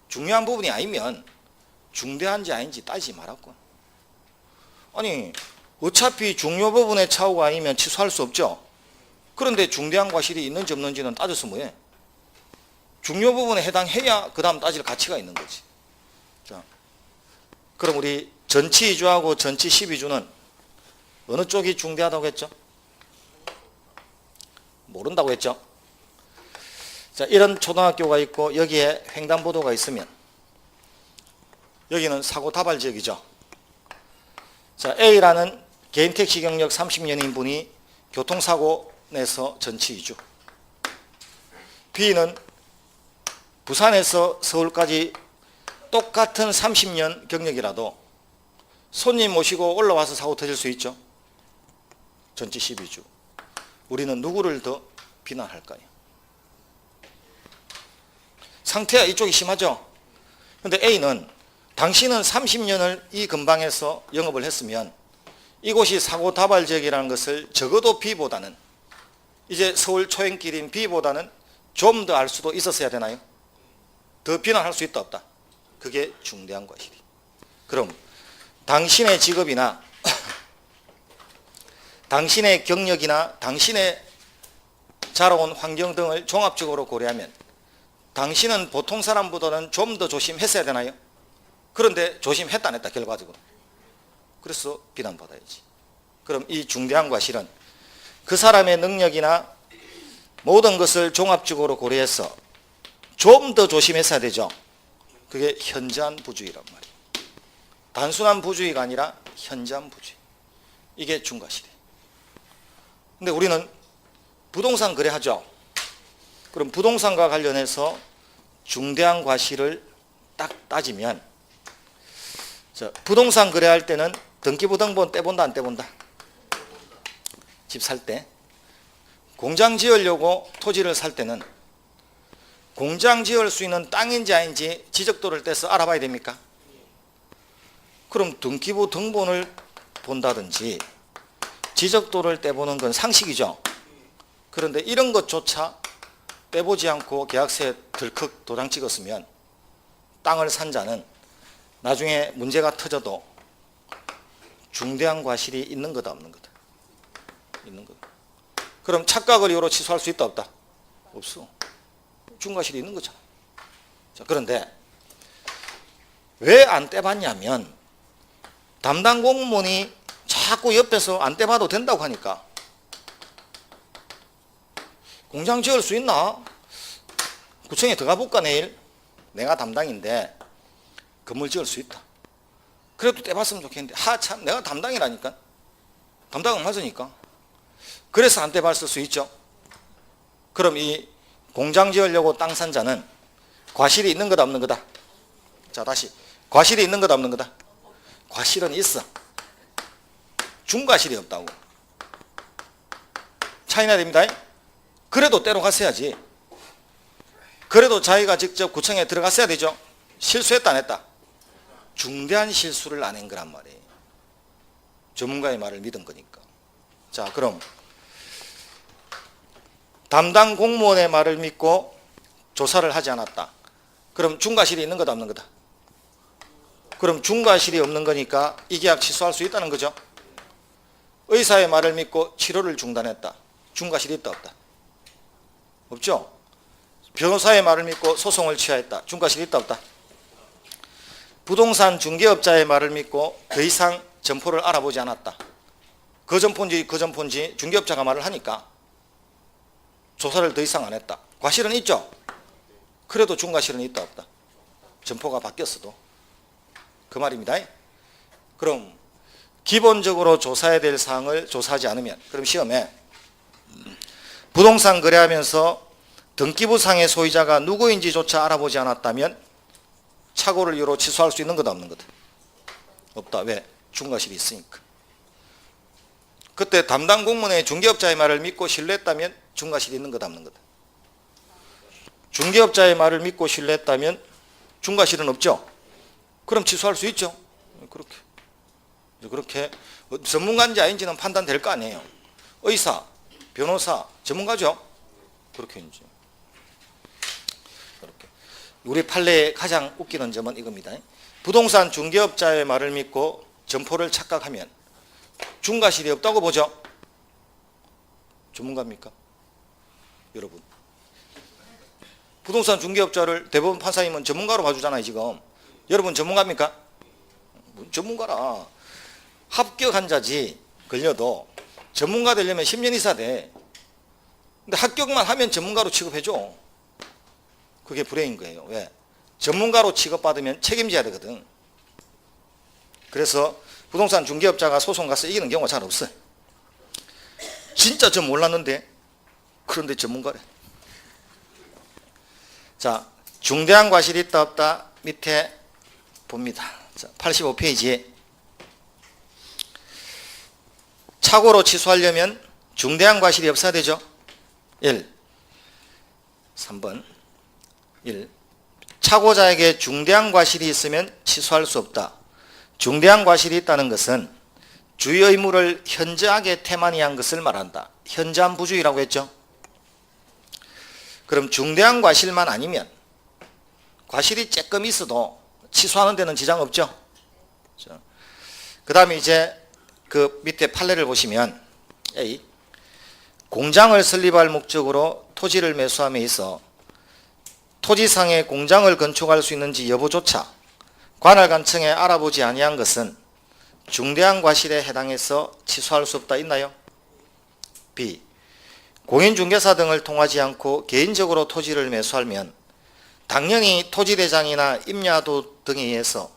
중요한 부분이 아니면 중대한지 아닌지 따지지 말았고. 아니, 어차피 중요 부분의 착오가 아니면 취소할 수 없죠. 그런데 중대한 과실이 있는지 없는지는 따져서 뭐해? 중요 부분에 해당해야 그 다음 따질 가치가 있는 거지. 자, 그럼 우리 전치 2주하고 전치 12주는 어느 쪽이 중대하다고 했죠? 모른다고 했죠? 자, 이런 초등학교가 있고 여기에 횡단보도가 있으면 여기는 사고 다발 지역이죠. 자, A라는 개인 택시 경력 30년인 분이 교통사고 내서 전치 2주. B는 부산에서 서울까지 똑같은 30년 경력이라도 손님 모시고 올라와서 사고 터질 수 있죠. 전치 12주. 우리는 누구를 더 비난할까요? 상태가 이쪽이 심하죠. 그런데 A는 당신은 30년을 이 근방에서 영업을 했으면 이곳이 사고 다발 지역이라는 것을 적어도 B보다는, 이제 서울 초행길인 B보다는 좀 더 알 수도 있었어야 되나요? 더 비난할 수 있다 없다? 그게 중대한 과실이. 그럼 당신의 직업이나 당신의 경력이나 당신의 자라온 환경 등을 종합적으로 고려하면 당신은 보통 사람보다는 좀 더 조심했어야 되나요? 그런데 조심했다 안 했다 결과적으로. 그래서 비난받아야지. 그럼 이 중대한 과실은 그 사람의 능력이나 모든 것을 종합적으로 고려해서 좀 더 조심했어야 되죠. 그게 현저한 부주의란 말이에요. 단순한 부주의가 아니라 현저한 부주의. 이게 중과실이에요. 근데 우리는 부동산 거래하죠. 그럼 부동산과 관련해서 중대한 과실을 딱 따지면, 자, 부동산 거래할 때는 등기부등본 떼본다 안 떼본다? 집 살 때. 공장 지으려고 토지를 살 때는 공장 지을 수 있는 땅인지 아닌지 지적도를 떼서 알아봐야 됩니까? 그럼 등기부등본을 본다든지 지적도를 떼보는 건 상식이죠. 그런데 이런 것조차 떼보지 않고 계약서에 덜컥 도장 찍었으면 땅을 산 자는 나중에 문제가 터져도 중대한 과실이 있는 거다 없는 거다? 있는 거다. 그럼 착각을 이유로 취소할 수 있다 없다? 없어. 중과실이 있는 거잖아. 자, 그런데 왜 안 떼봤냐면 담당 공무원이 자꾸 옆에서 안 떼봐도 된다고 하니까. 공장 지을 수 있나? 구청에 들어가 볼까 내일? 내가 담당인데 건물 지을 수 있다. 그래도 떼봤으면 좋겠는데 참 내가 담당이라니까. 담당은 맞으니까. 그래서 안 떼봤을 수 있죠. 그럼 이 공장 지으려고 땅 산 자는 과실이 있는 거다 없는 거다? 자, 다시 과실이 있는 거다 없는 거다? 과실은 있어. 중과실이 없다고. 차이나 됩니다. 그래도 때로 갔어야지. 그래도 자기가 직접 구청에 들어갔어야 되죠. 실수했다 안 했다? 중대한 실수를 안 한 거란 말이에요. 전문가의 말을 믿은 거니까. 자, 그럼 담당 공무원의 말을 믿고 조사를 하지 않았다. 그럼 중과실이 있는 거다 없는 거다? 그럼 중과실이 없는 거니까 이 계약 취소할 수 있다는 거죠. 의사의 말을 믿고 치료를 중단했다. 중과실이 있다 없다? 없죠. 변호사의 말을 믿고 소송을 취하했다. 중과실이 있다 없다? 부동산 중개업자의 말을 믿고 더 이상 점포를 알아보지 않았다. 그 점포인지 중개업자가 말을 하니까 조사를 더 이상 안 했다. 과실은 있죠. 그래도 중과실은 있다 없다? 점포가 바뀌었어도. 그 말입니다. 그럼 기본적으로 조사해야 될 사항을 조사하지 않으면, 그럼 시험에 부동산 거래하면서 등기부상의 소유자가 누구인지조차 알아보지 않았다면 착오를 이유로 취소할 수 있는 거다 없는 거다? 없다. 왜? 중과실이 있으니까. 그때 담당 공무원의 중개업자의 말을 믿고 신뢰했다면 중과실이 있는 거다 없는 거다? 중개업자의 말을 믿고 신뢰했다면 중과실은 없죠. 그럼 취소할 수 있죠. 그렇게 전문가인지 아닌지는 판단될 거 아니에요. 의사, 변호사, 전문가죠. 그렇게 이제 이렇게. 우리 판례의 가장 웃기는 점은 이겁니다. 부동산 중개업자의 말을 믿고 점포를 착각하면 중과실이 없다고 보죠. 전문가입니까? 여러분. 부동산 중개업자를 대법원 판사님은 전문가로 봐주잖아요, 지금. 여러분 전문가입니까? 전문가라. 합격한 자지 걸려도 전문가 되려면 10년 이상 돼. 근데 합격만 하면 전문가로 취급해줘. 그게 불행인 거예요. 왜? 전문가로 취급받으면 책임져야 되거든. 그래서 부동산 중개업자가 소송 가서 이기는 경우가 잘 없어요. 진짜 저 몰랐는데 그런데 전문가래. 자, 중대한 과실이 있다 없다 밑에 봅니다. 자, 85페이지에 착오로 취소하려면 중대한 과실이 없어야 되죠. 3번 1. 착오자에게 중대한 과실이 있으면 취소할 수 없다. 중대한 과실이 있다는 것은 주의 의무를 현저하게 태만히한 것을 말한다. 현저한 부주의라고 했죠. 그럼 중대한 과실만 아니면 과실이 조금 있어도 취소하는 데는 지장 없죠. 그 다음에 이제 그 밑에 판례를 보시면 A. 공장을 설립할 목적으로 토지를 매수함에 있어 토지상에 공장을 건축할 수 있는지 여부조차 관할관청에 알아보지 아니한 것은 중대한 과실에 해당해서 취소할 수 없다. 있나요? B. 공인중개사 등을 통하지 않고 개인적으로 토지를 매수하면 당연히 토지대장이나 임야도 등에 의해서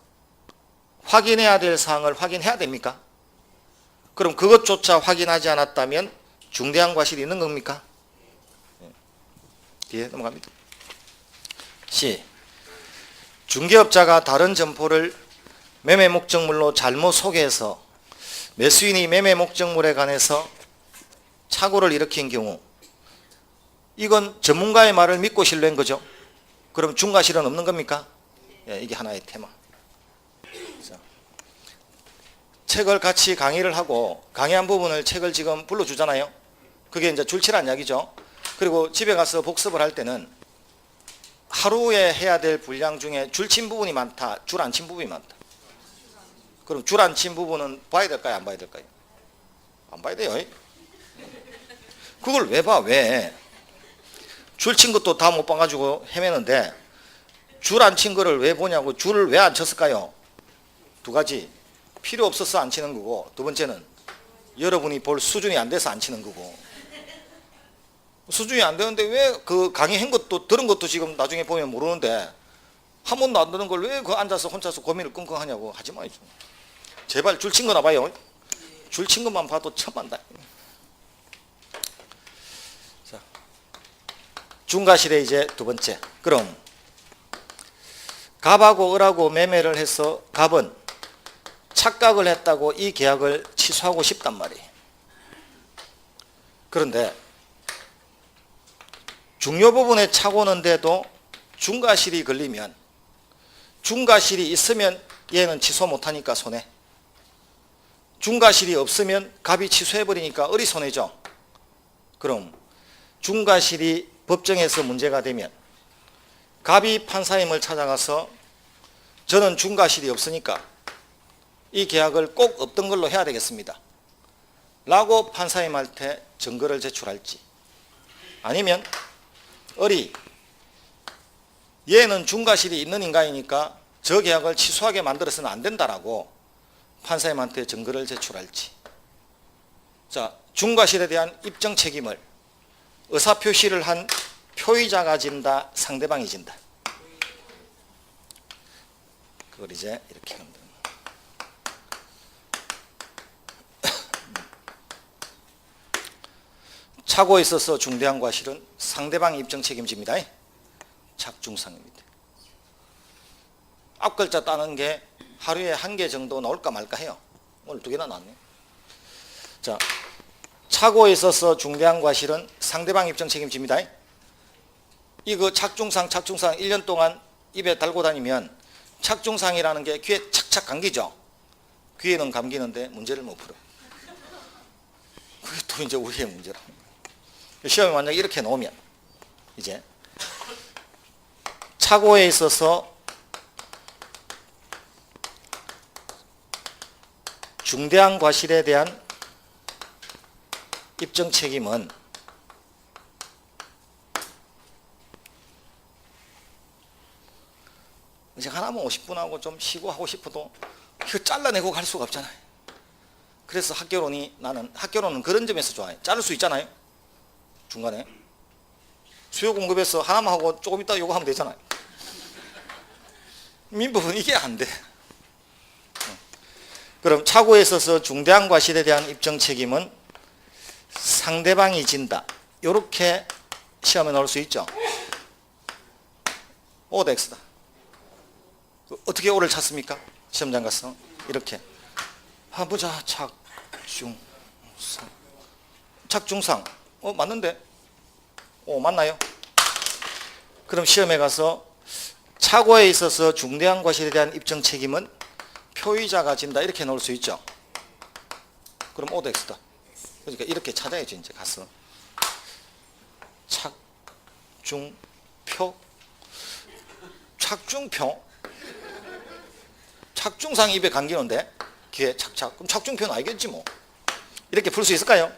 확인해야 될 사항을 확인해야 됩니까? 그럼 그것조차 확인하지 않았다면 중대한 과실이 있는 겁니까? 뒤에 넘어갑니다. C. 중개업자가 다른 점포를 매매 목적물로 잘못 소개해서 매수인이 매매 목적물에 관해서 착오를 일으킨 경우 이건 전문가의 말을 믿고 신뢰한 거죠. 그럼 중과실은 없는 겁니까? 예, 이게 하나의 테마. 자, 책을 같이 강의를 하고 강의한 부분을 책을 지금 불러주잖아요. 그게 이제 줄치란 이야기죠. 그리고 집에 가서 복습을 할 때는 하루에 해야 될 분량 중에 줄 친 부분이 많다, 줄 안 친 부분이 많다. 그럼 줄 안 친 부분은 봐야 될까요? 안 봐야 될까요? 안 봐야 돼요. 그걸 왜 봐? 왜? 줄 친 것도 다 못 봐가지고 헤매는데 줄 안 친 거를 왜 보냐고. 줄을 왜 안 쳤을까요? 두 가지. 필요 없어서 안 치는 거고, 두 번째는 여러분이 볼 수준이 안 돼서 안 치는 거고. 수준이 안 되는데 왜 그 강의한 것도 들은 것도 지금 나중에 보면 모르는데 한 번도 안 들은 걸 왜 그 앉아서 혼자서 고민을 끙끙 하냐고. 하지 마요. 제발 줄 친 거나 봐요. 줄 친 것만 봐도 천만다. 자, 중과실의 이제 두 번째. 그럼 갑하고 을하고 매매를 해서 갑은 착각을 했다고 이 계약을 취소하고 싶단 말이에요. 그런데 중요 부분에 착오는데도 중과실이 걸리면, 중과실이 있으면 얘는 취소 못하니까 손해. 중과실이 없으면 갑이 취소해버리니까 을이 손해죠. 그럼 중과실이 법정에서 문제가 되면 갑이 판사님을 찾아가서 저는 중과실이 없으니까 이 계약을 꼭 없던 걸로 해야 되겠습니다 라고 판사님한테 증거를 제출할지, 아니면 을이 얘는 중과실이 있는 인간이니까 저 계약을 취소하게 만들어서는 안 된다라고 판사님한테 증거를 제출할지. 자, 중과실에 대한 입증 책임을 의사표시를 한 표의자가 진다, 상대방이 진다. 그걸 이제 이렇게 하면 됩니다. 착오에 있어서 중대한 과실은 상대방이 입증 책임집니다. 착중상입니다. 앞글자 따는 게 하루에 1개 정도 나올까 말까 해요. 오늘 2개나 나왔네요. 자, 착오에 있어서 중대한 과실은 상대방 입증 책임집니다. 이거 착중상 1년 동안 입에 달고 다니면 착중상이라는 게 귀에 착착 감기죠. 귀에는 감기는데 문제를 못 풀어. 그게 또 이제 우리의 문제라는 거예요. 시험에 만약 이렇게 놓으면 이제 착오에 있어서 중대한 과실에 대한 입증 책임은 이제 하나만 50분 하고 좀 쉬고 하고 싶어도 이거 잘라내고 갈 수가 없잖아요. 그래서 나는 학교론은 그런 점에서 좋아요. 자를 수 있잖아요. 중간에 수요 공급에서 하나만 하고 조금 있다 요거 하면 되잖아요. 민법은 이게 안 돼. 그럼 착오에 있어서 중대한 과실에 대한 입증 책임은 상대방이 진다. 이렇게 시험에 넣을 수 있죠. O다 X다. 어떻게 O를 찾습니까? 시험장 가서 이렇게 보자. 착중상 맞는데? 맞나요? 그럼 시험에 가서 착오에 있어서 중대한 과실에 대한 입증 책임은 표의자가 진다. 이렇게 넣을 수 있죠. 그럼 O다 X다. 그러니까 이렇게 찾아야지. 이제 가서 착중표 착중상 입에 감기는데 귀에 착착. 그럼 착중표는 알겠지 뭐. 이렇게 풀 수 있을까요?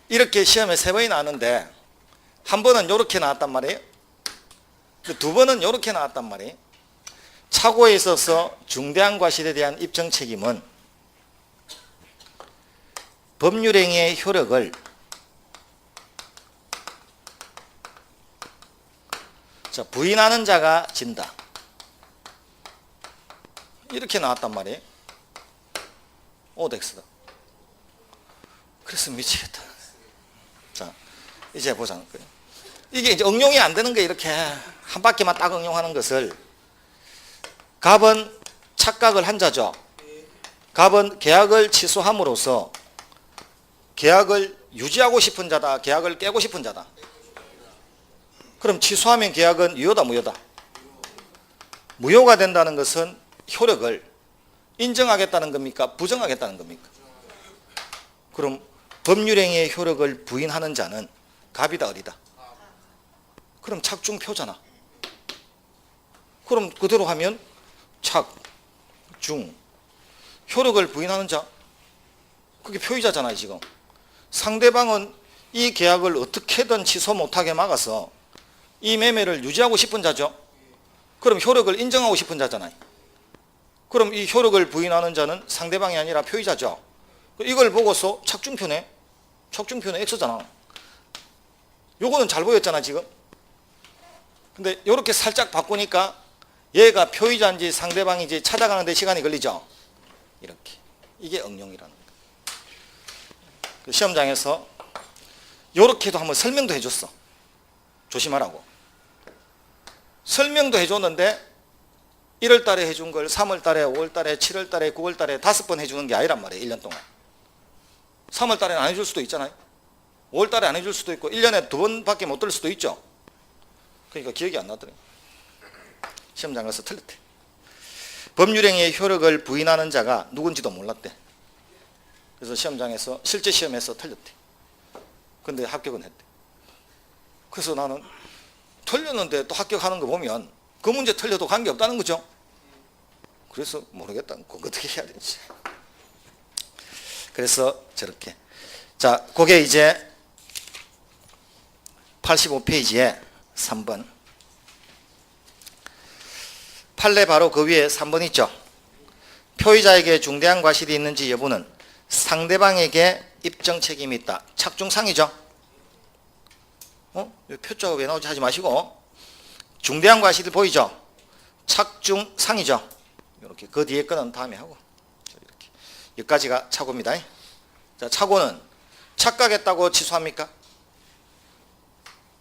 이렇게 시험에 3번이 나왔는데 한 번은 이렇게 나왔단 말이에요. 두 번은 이렇게 나왔단 말이에요. 착오에 있어서 중대한 과실에 대한 입증 책임은 법률행위의 효력을 부인하는 자가 진다. 이렇게 나왔단 말이에요. O다 X다. 그래서 미치겠다. 자, 이제 보자는 거예요. 이게 이제 응용이 안 되는 게 이렇게 한 바퀴만 딱 응용하는 것을 갑은 착각을 한 자죠. 갑은 계약을 취소함으로써 계약을 유지하고 싶은 자다. 계약을 깨고 싶은 자다. 그럼 취소하면 계약은 유효다 무효다? 무효가 된다는 것은 효력을 인정하겠다는 겁니까? 부정하겠다는 겁니까? 그럼 법률행위의 효력을 부인하는 자는 갑이다 을이다? 그럼 착중표잖아. 그럼 그대로 하면 착중 효력을 부인하는 자, 그게 표의자잖아요. 지금 상대방은 이 계약을 어떻게든 취소 못하게 막아서 이 매매를 유지하고 싶은 자죠. 그럼 효력을 인정하고 싶은 자잖아요. 그럼 이 효력을 부인하는 자는 상대방이 아니라 표의자죠. 이걸 보고서 착중표네 X잖아. 요거는 잘 보였잖아 지금. 근데 이렇게 살짝 바꾸니까 얘가 표의자인지 상대방인지 찾아가는 데 시간이 걸리죠. 이렇게. 이게 응용이라는 거예요. 시험장에서 이렇게도 한번 설명도 해줬어. 조심하라고. 설명도 해줬는데 1월 달에 해준 걸 3월 달에, 5월 달에, 7월 달에, 9월 달에 5번 해주는 게 아니란 말이에요. 1년 동안. 3월 달에는 안 해줄 수도 있잖아요. 5월 달에 안 해줄 수도 있고 1년에 2번밖에 못 들을 수도 있죠. 그러니까 기억이 안 나더래요. 시험장 가서 틀렸대. 법률행위의 효력을 부인하는 자가 누군지도 몰랐대. 그래서 시험장에서 실제 시험에서 틀렸대. 근데 합격은 했대. 그래서 나는 틀렸는데 또 합격하는 거 보면 그 문제 틀려도 관계없다는 거죠. 그래서 모르겠다. 그거 어떻게 해야 되지. 그래서 저렇게. 자, 그게 이제 85페이지에 3번. 판례 바로 그 위에 3번 있죠. 표의자에게 중대한 과실이 있는지 여부는 상대방에게 입증 책임이 있다. 착중상이죠. 표자가 왜 나오지 하지 마시고 중대한 과실이 보이죠. 착중상이죠. 이렇게 그 뒤에 거는 다음에 하고 이렇게 여기까지가 착오입니다. 자, 착오는 착각했다고 취소합니까?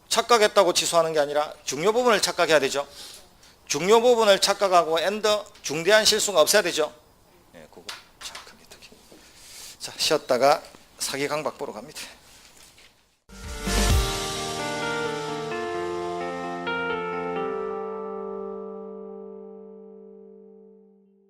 착각했다고 취소하는 게 아니라 중요 부분을 착각해야 되죠. 중요 부분을 착각하고 엔더 중대한 실수가 없어야 되죠. 네, 그거 착각이. 자, 쉬었다가 사기 강박 보러 갑니다.